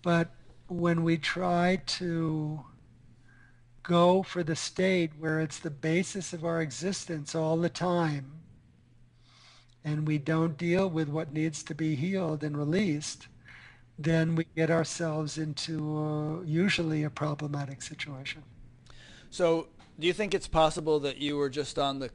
Speaker 2: But when we try to go for the state where it's the basis of our existence all the time, and we don't deal with what needs to be healed and released, then we get ourselves into usually a problematic situation.
Speaker 1: So do you think it's possible that you were just on the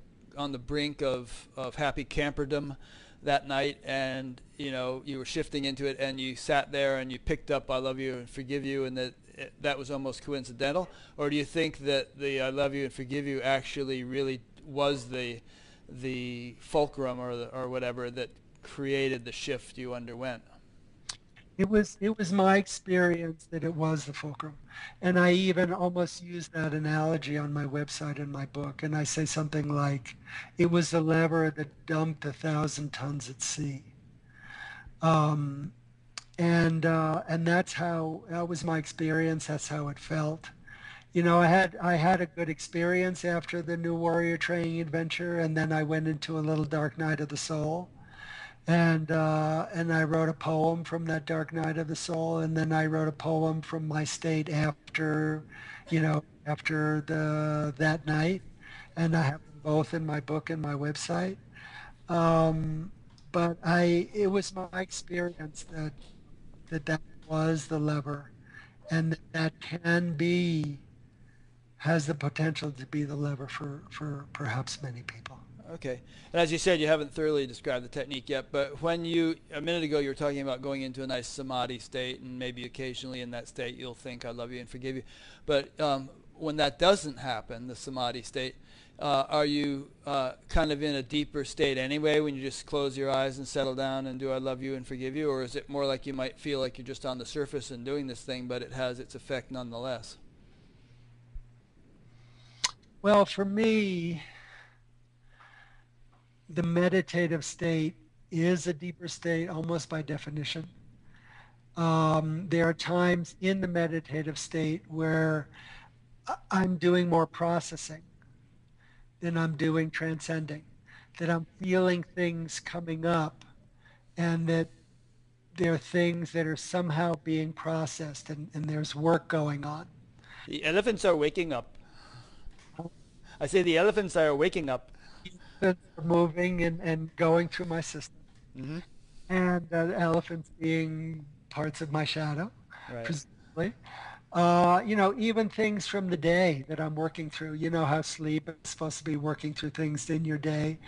Speaker 1: brink of happy camperdom that night, and you were shifting into it, and you sat there and you picked up I love you and forgive you, and that was almost coincidental? Or do you think that the I love you and forgive you actually really was the fulcrum or whatever that created the shift you underwent?
Speaker 2: It was my experience that it was the fulcrum. And I even almost use that analogy on my website in my book. And I say something like, it was the lever that dumped 1,000 tons at sea. And that was my experience. That's how it felt. I had a good experience after the New Warrior Training Adventure, and then I went into a little dark night of the soul. And I wrote a poem from that dark night of the soul, and then I wrote a poem from my state after that night, and I have them both in my book and my website. But it was my experience that was the lever, and that has the potential to be the lever for perhaps many people.
Speaker 1: Okay. And as you said, you haven't thoroughly described the technique yet, but a minute ago, you were talking about going into a nice samadhi state, and maybe occasionally in that state you'll think, I love you and forgive you. But when that doesn't happen, the samadhi state, are you kind of in a deeper state anyway when you just close your eyes and settle down and do I love you and forgive you? Or is it more like you might feel like you're just on the surface and doing this thing, but it has its effect nonetheless?
Speaker 2: Well, for me, the meditative state is a deeper state almost by definition. There are times in the meditative state where I'm doing more processing than I'm doing transcending, that I'm feeling things coming up and that there are things that are somehow being processed and there's work going on.
Speaker 1: The elephants are waking up. I say the elephants are waking up.
Speaker 2: Elephants are moving and going through my system,
Speaker 1: Hmm.
Speaker 2: and elephants being parts of my shadow,
Speaker 1: Right.
Speaker 2: presumably. Even things from the day that I'm working through. You know how sleep is supposed to be working through things in your day.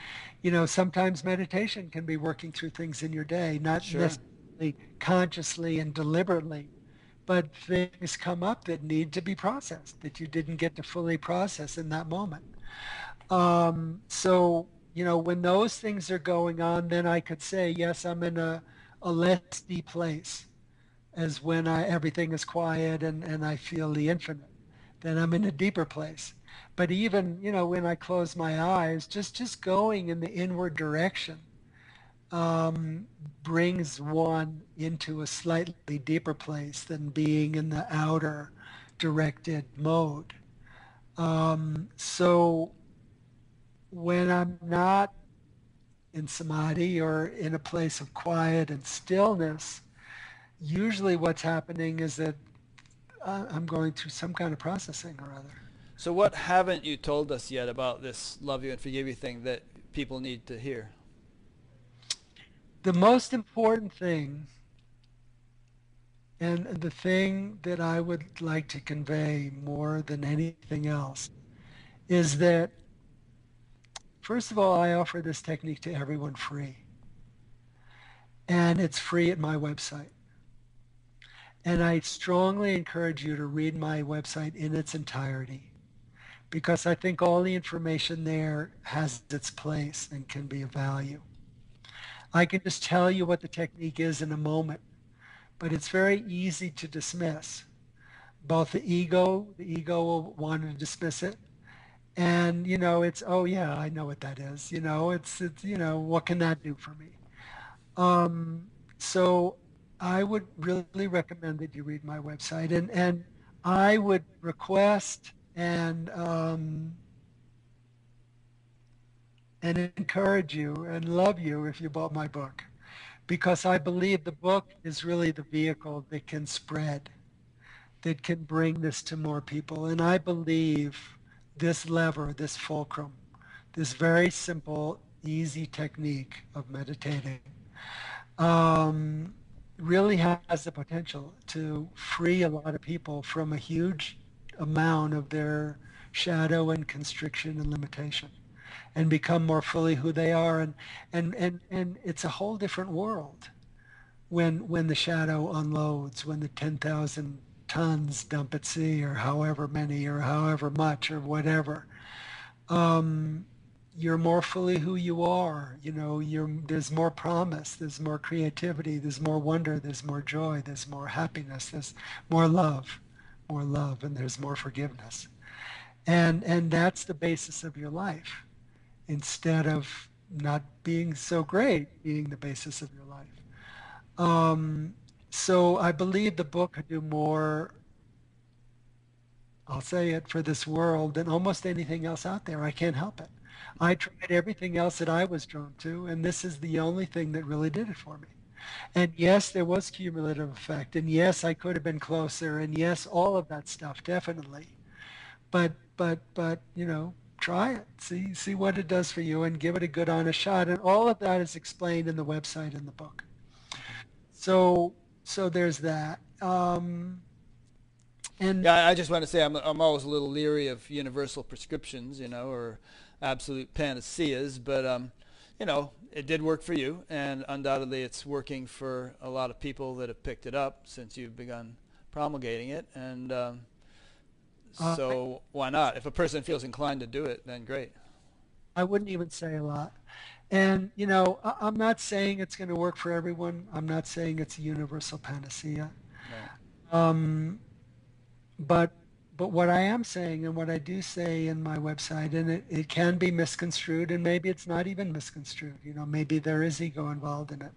Speaker 2: Sometimes meditation can be working through things in your day, not
Speaker 1: Sure.
Speaker 2: necessarily consciously and deliberately, but things come up that need to be processed that you didn't get to fully process in that moment. When those things are going on, then I could say, yes, I'm in a less deep place as when everything is quiet and I feel the infinite. Then I'm in a deeper place. But even, when I close my eyes, just going in the inward direction um, brings one into a slightly deeper place than being in the outer directed mode. So when I'm not in samadhi or in a place of quiet and stillness, usually what's happening is that I'm going through some kind of processing or other.
Speaker 1: So what haven't you told us yet about this love you and forgive you thing that people need to hear?
Speaker 2: The most important thing, and the thing that I would like to convey more than anything else, is that, first of all, I offer this technique to everyone free. And it's free at my website. And I strongly encourage you to read my website in its entirety, because I think all the information there has its place and can be of value. I can just tell you what the technique is in a moment, but it's very easy to dismiss. Both the ego will want to dismiss it. And, it's, oh yeah, I know what that is. What can that do for me? Um, so I would really recommend that you read my website, and I would request and encourage you and love you if you bought my book, because I believe the book is really the vehicle that can spread, that can bring this to more people. And I believe this lever, this fulcrum, this very simple, easy technique of meditating um, really has the potential to free a lot of people from a huge amount of their shadow and constriction and limitation and become more fully who they are. And it's a whole different world when the shadow unloads, when the 10,000 tons dump at sea, or however many or however much or whatever. Um, you're more fully who you are. There's more promise, there's more creativity, there's more wonder, there's more joy, there's more happiness, there's more love, and there's more forgiveness. And that's the basis of your life, instead of not being so great being the basis of your life. Um, so I believe the book could do more, I'll say it, for this world than almost anything else out there. I can't help it. I tried everything else that I was drawn to, and this is the only thing that really did it for me. And yes, there was cumulative effect, and yes, I could have been closer, and yes, all of that stuff, definitely. But try it. See what it does for you, and give it a good honest shot. And all of that is explained in the website and the book. So there's that. And
Speaker 1: Yeah, I just want to say I'm always a little leery of universal prescriptions, or absolute panaceas, but it did work for you, and undoubtedly it's working for a lot of people that have picked it up since you've begun promulgating it, and
Speaker 2: uh,
Speaker 1: so why not? If a person feels inclined to do it, then great.
Speaker 2: I wouldn't even say a lot. And, I'm not saying it's going to work for everyone. I'm not saying it's a universal panacea.
Speaker 1: Right.
Speaker 2: Um, but but what I am saying, and what I do say in my website, and it can be misconstrued, and maybe it's not even misconstrued, maybe there is ego involved in it,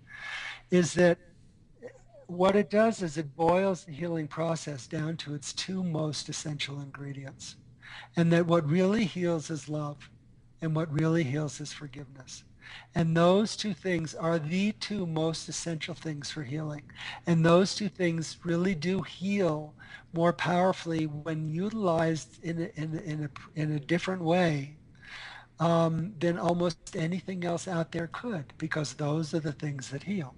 Speaker 2: is that what it does is it boils the healing process down to its two most essential ingredients. And that what really heals is love, and what really heals is forgiveness. And those two things are the two most essential things for healing. And those two things really do heal more powerfully when utilized in a different way than almost anything else out there could, because those are the things that heal.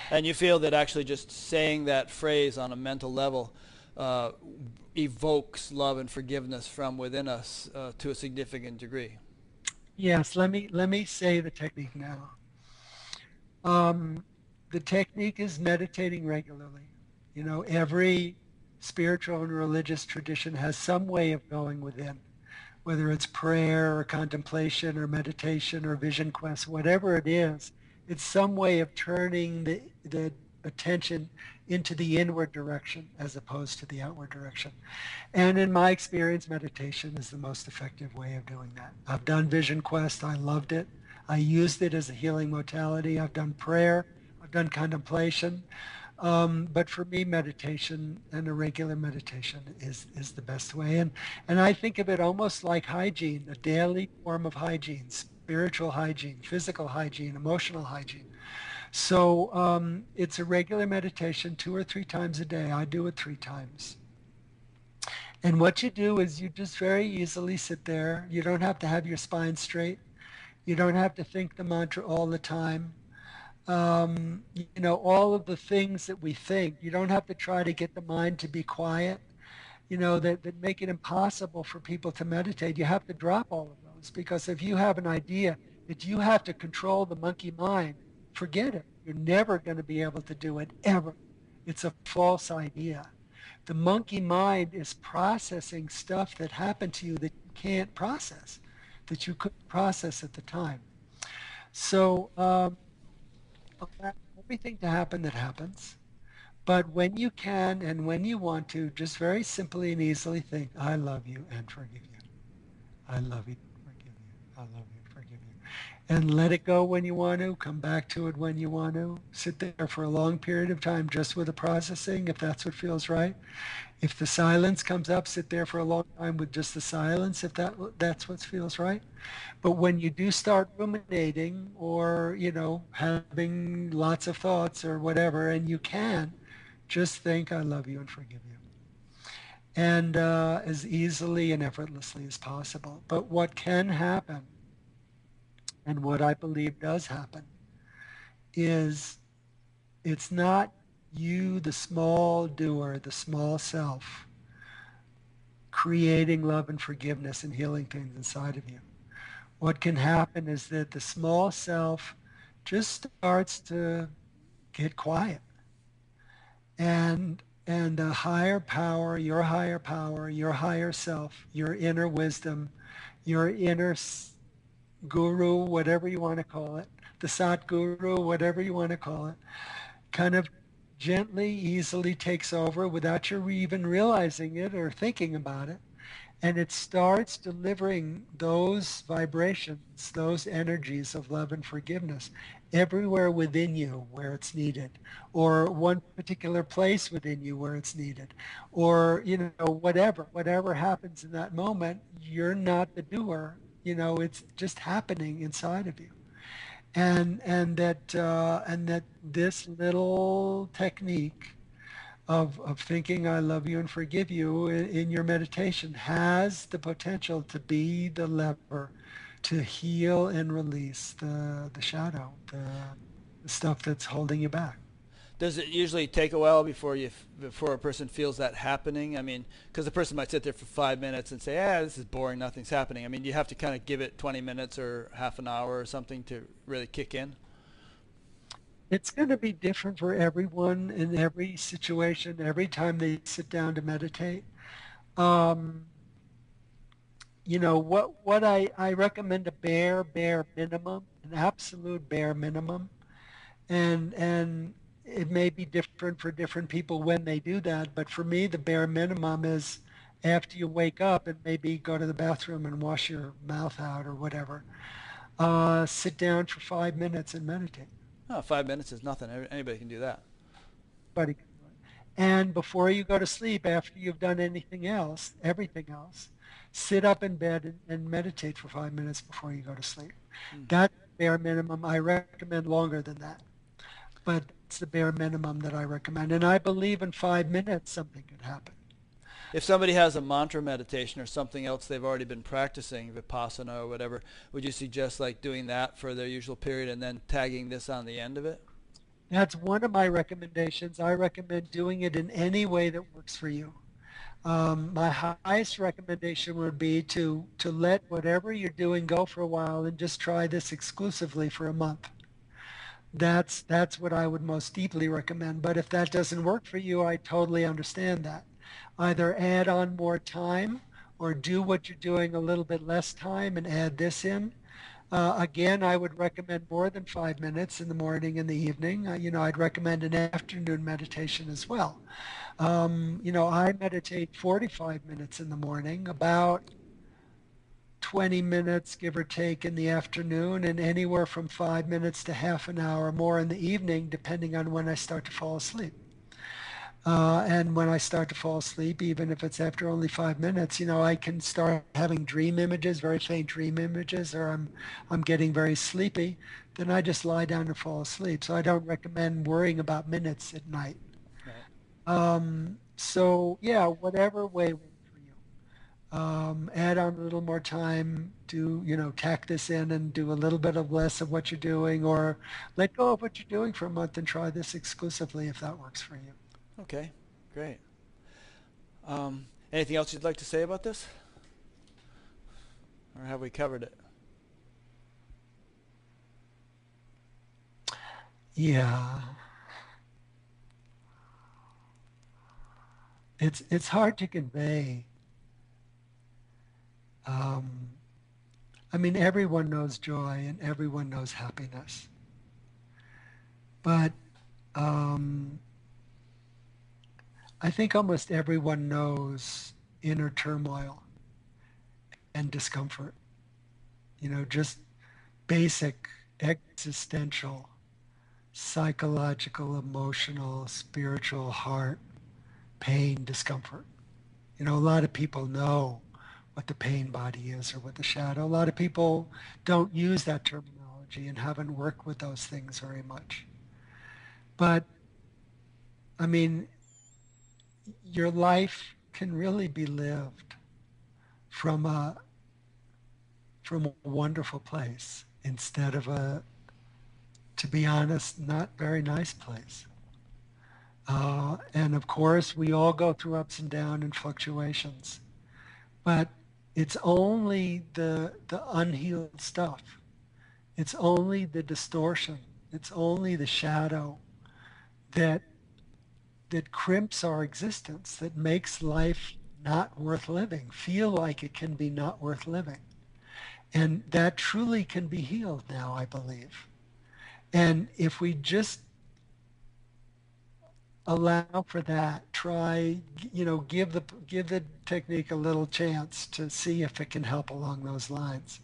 Speaker 1: And you feel that actually just saying that phrase on a mental level uh, evokes love and forgiveness from within us to a significant degree.
Speaker 2: Yes, let me say the technique now. Um, the technique is meditating regularly. You know, every spiritual and religious tradition has some way of going within, whether it's prayer or contemplation or meditation or vision quest, whatever it is, it's some way of turning the attention into the inward direction as opposed to the outward direction. And in my experience, meditation is the most effective way of doing that. I've done vision quest. I loved it. I used it as a healing modality. I've done prayer. I've done contemplation. But for me, meditation and a regular meditation is the best way. And I think of it almost like hygiene, a daily form of hygiene, spiritual hygiene, physical hygiene, emotional hygiene. So it's a regular meditation 2 or 3 times a day. I do it 3 times. And what you do is you just very easily sit there. You don't have to have your spine straight. You don't have to think the mantra all the time. You know, all of the things that we think, you don't have to try to get the mind to be quiet, you know, that make it impossible for people to meditate. You have to drop all of those, because if you have an idea that you have to control the monkey mind, forget it. You're never going to be able to do it, ever. It's a false idea. The monkey mind is processing stuff that happened to you that you can't process, that you couldn't process at the time. So allow everything to happen that happens. But when you can and when you want to, just very simply and easily think, I love you and forgive you. I love you, forgive you. I love you, forgive you. And let it go when you want to. Come back to it when you want to. Sit there for a long period of time just with the processing, if that's what feels right. If the silence comes up, sit there for a long time with just the silence, if that's what feels right. But when you do start ruminating or, you know, having lots of thoughts or whatever, and you can, just think, I love you and forgive you. And as easily and effortlessly as possible. But what can happen, and what I believe does happen, is it's not you, the small doer, the small self, creating love and forgiveness and healing things inside of you. What can happen is that the small self just starts to get quiet. And a higher power, your higher self, your inner wisdom, your inner guru, whatever you want to call it, the Sat Guru, whatever you want to call it, kind of gently, easily takes over without you even realizing it or thinking about it. And it starts delivering those vibrations, those energies of love and forgiveness everywhere within you where it's needed, or one particular place within you where it's needed, or, you know, whatever happens in that moment, you're not the doer, you know, it's just happening inside of you. And that this little technique of thinking I love you and forgive you in your meditation has the potential to be the lever to heal and release the shadow, the stuff that's holding you back.
Speaker 1: Does it usually take a while before a person feels that happening? I mean, because the person might sit there for 5 minutes and say, "Ah, this is boring. Nothing's happening." I mean, you have to kind of give it 20 minutes or half an hour or something to really kick in.
Speaker 2: It's going to be different for everyone in every situation, every time they sit down to meditate. Um, you know, what I recommend, a bare minimum, an absolute bare minimum. And it may be different for different people when they do that, but for me, the bare minimum is after you wake up and maybe go to the bathroom and wash your mouth out or whatever, sit down for 5 minutes and meditate.
Speaker 1: Oh, 5 minutes is nothing. Anybody can do that.
Speaker 2: Anybody can do it. And before you go to sleep, after you've done anything else, everything else, sit up in bed and meditate for 5 minutes before you go to sleep. That's the bare minimum. I recommend longer than that, but it's the bare minimum that I recommend. And I believe in 5 minutes something could happen.
Speaker 1: If somebody has a mantra meditation or something else they've already been practicing, Vipassana or whatever, would you suggest like doing that for their usual period and then tagging this on the end of it?
Speaker 2: That's one of my recommendations. I recommend doing it in any way that works for you. My highest recommendation would be to let whatever you're doing go for a while and just try this exclusively for a month. That's what I would most deeply recommend. But if that doesn't work for you, I totally understand that. Either add on more time or do what you're doing a little bit less time and add this in. Again, I would recommend more than 5 minutes in the morning and the evening. I'd recommend an afternoon meditation as well. I meditate 45 minutes in the morning, about 20 minutes, give or take, in the afternoon, and anywhere from 5 minutes to half an hour more in the evening, depending on when I start to fall asleep. And when I start to fall asleep, even if it's after only 5 minutes, I can start having dream images, very faint dream images, or I'm getting very sleepy. Then I just lie down and fall asleep. So I don't recommend worrying about minutes at night.
Speaker 1: Right.
Speaker 2: So yeah, whatever way works for you. Add on a little more time, tack this in and do a little bit of less of what you're doing, or let go of what you're doing for a month and try this exclusively if that works for you.
Speaker 1: Okay, great. Anything else you'd like to say about this? Or have we covered it?
Speaker 2: Yeah. It's hard to convey. Everyone knows joy and everyone knows happiness. But I think almost everyone knows inner turmoil and discomfort. Just basic existential, psychological, emotional, spiritual, heart, pain, discomfort. A lot of people know what the pain body is or what the shadow. A lot of people don't use that terminology and haven't worked with those things very much. But, your life can really be lived from a wonderful place instead of to be honest, not very nice place. And of course, we all go through ups and downs and fluctuations. But it's only the unhealed stuff. It's only the distortion. It's only the shadow that crimps our existence, that makes life not worth living, feel like it can be not worth living. And that truly can be healed now, I believe. And if we just allow for that, try, give the technique a little chance to see if it can help along those lines.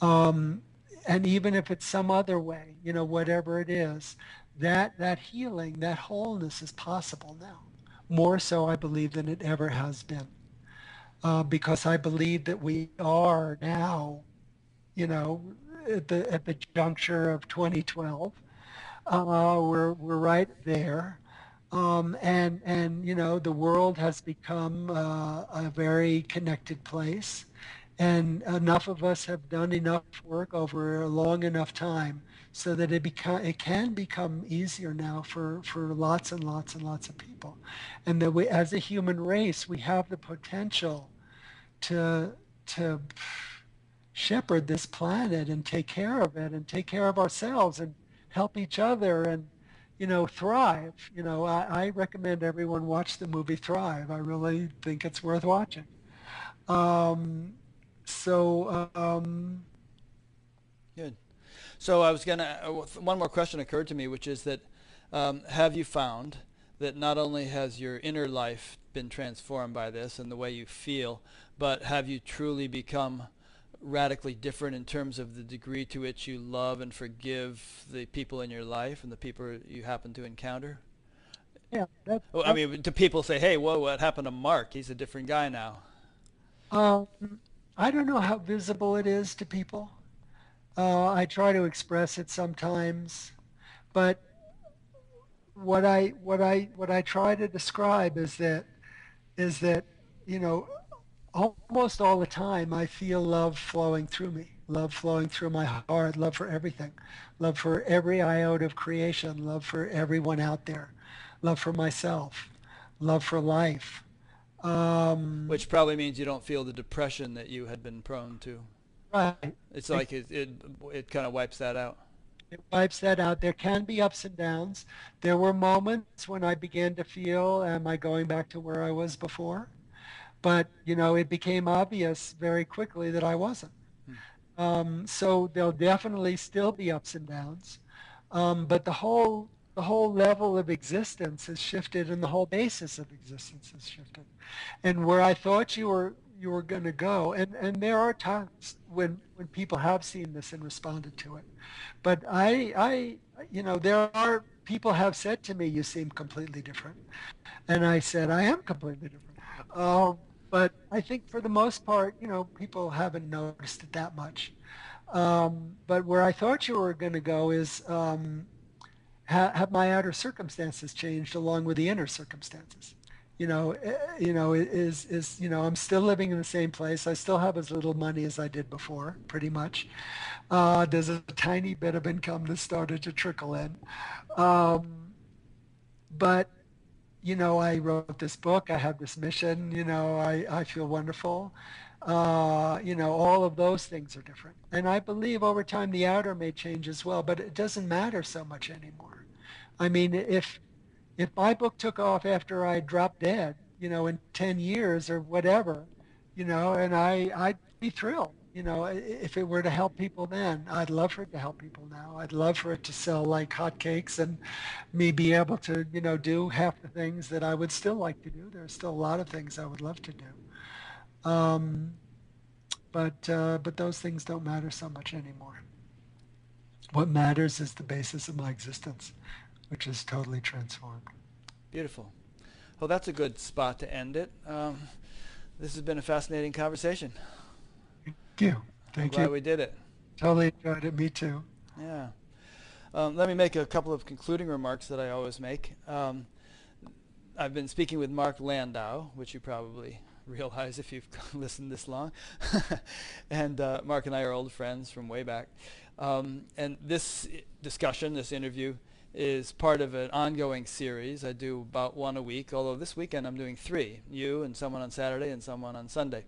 Speaker 2: And even if it's some other way, whatever it is, that healing, that wholeness is possible now. More so, I believe, than it ever has been. Because I believe that we are now, at the juncture of 2012. We're right there. And the world has become a very connected place. And enough of us have done enough work over a long enough time so that it can become easier now for lots and lots and lots of people. And that we, as a human race, we have the potential to shepherd this planet and take care of it and take care of ourselves and help each other and thrive. I recommend everyone watch the movie Thrive. I really think it's worth watching.
Speaker 1: Good. So I was gonna. One more question occurred to me, which is that have you found that not only has your inner life been transformed by this and the way you feel, but have you truly become radically different in terms of the degree to which you love and forgive the people in your life and the people you happen to encounter?
Speaker 2: Yeah,
Speaker 1: Well, I mean, do people say, "Hey, whoa, what happened to Mark? He's a different guy now."
Speaker 2: um, I don't know how visible it is to people. I try to express it sometimes, but what I try to describe is that you know almost all the time I feel love flowing through me, love flowing through my heart, love for everything, love for every iota of creation, love for everyone out there, love for myself, love for life. Um,
Speaker 1: Which probably means you don't feel the depression that you had been prone to.
Speaker 2: right.
Speaker 1: It's
Speaker 2: It,
Speaker 1: like it kind of wipes that out.
Speaker 2: it wipes that out. There can be ups and downs. There were moments when I began to feel, am I going back to where I was before? But, it became obvious very quickly that I wasn't.
Speaker 1: Hmm.
Speaker 2: So there'll definitely still be ups and downs. But the whole level of existence has shifted and the whole basis of existence has shifted. And where I thought you were going to go, and there are times when people have seen this and responded to it. But there are people have said to me, you seem completely different. And I said, I am completely different. Um, but I think for the most part, people haven't noticed it that much. But where I thought you were going to go is have my outer circumstances changed along with the inner circumstances? I'm still living in the same place. I still have as little money as I did before, pretty much. There's a tiny bit of income that started to trickle in. Um, but I wrote this book. I have this mission. I feel wonderful. All of those things are different. And I believe over time the outer may change as well, but it doesn't matter so much anymore. I mean, if my book took off after I dropped dead, in 10 years or whatever, and I'd be thrilled. If it were to help people then, I'd love for it to help people now. I'd love for it to sell like hotcakes and me be able to, do half the things that I would still like to do. There's still a lot of things I would love to do. Um, but those things don't matter so much anymore. What matters is the basis of my existence, which is totally transformed.
Speaker 1: Beautiful. Well, that's a good spot to end it. This has been a fascinating conversation.
Speaker 2: Thank you.
Speaker 1: I'm
Speaker 2: Thank
Speaker 1: glad
Speaker 2: you.
Speaker 1: we did it.
Speaker 2: Totally enjoyed it. Me too.
Speaker 1: Yeah. Let me make a couple of concluding remarks that I always make. I've been speaking with Mark Landau, which you probably realize if you've listened this long. And Mark and I are old friends from way back. And this discussion, this interview, is part of an ongoing series. I do about one a week, although this weekend I'm doing three. You and someone on Saturday and someone on Sunday.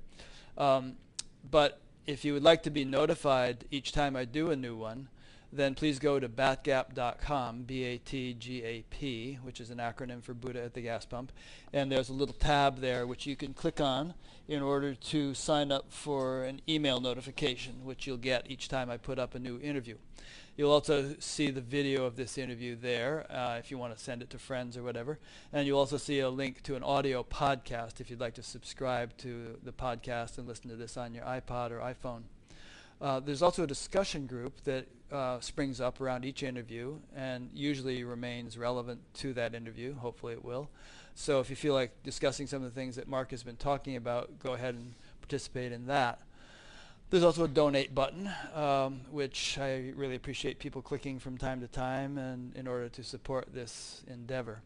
Speaker 1: But if you would like to be notified each time I do a new one, then please go to batgap.com, BATGAP, which is an acronym for Buddha at the Gas Pump. And there's a little tab there which you can click on in order to sign up for an email notification, which you'll get each time I put up a new interview. You'll also see the video of this interview there if you want to send it to friends or whatever. And you'll also see a link to an audio podcast if you'd like to subscribe to the podcast and listen to this on your iPod or iPhone. There's also a discussion group that springs up around each interview and usually remains relevant to that interview. Hopefully it will. So if you feel like discussing some of the things that Mark has been talking about, go ahead and participate in that. There's also a donate button, which I really appreciate people clicking from time to time and in order to support this endeavor.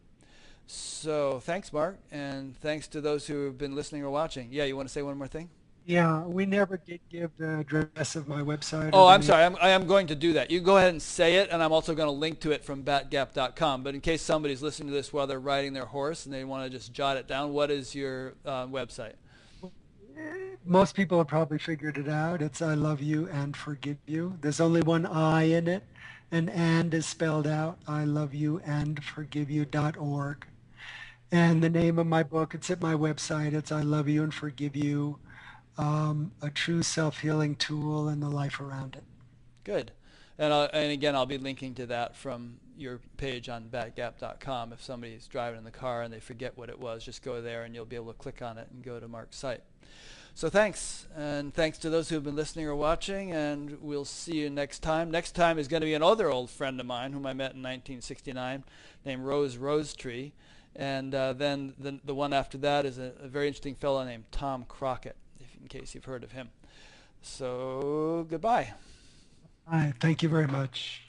Speaker 1: So thanks, Mark, and thanks to those who have been listening or watching. Yeah, you want to say one more thing?
Speaker 2: Yeah, we never did give the address of my website.
Speaker 1: Oh, I'm sorry. I am going to do that. You go ahead and say it, and I'm also going to link to it from batgap.com. But in case somebody's listening to this while they're riding their horse and they want to just jot it down, what is your website?
Speaker 2: Most people have probably figured it out. It's I love you and forgive you. There's only one I in it, and is spelled out. I love you and forgive you.org. And the name of my book, it's at my website. It's I love you and forgive you. A true self-healing tool and the life around it.
Speaker 1: Good. And again, I'll be linking to that from your page on batgap.com. If somebody's driving in the car and they forget what it was, just go there and you'll be able to click on it and go to Mark's site. So thanks, and thanks to those who have been listening or watching, and we'll see you next time. Next time is going to be another old friend of mine whom I met in 1969 named Rose Rosetree, and then the one after that is a very interesting fellow named Tom Crockett, in case you've heard of him. So goodbye.
Speaker 2: Thank you very much.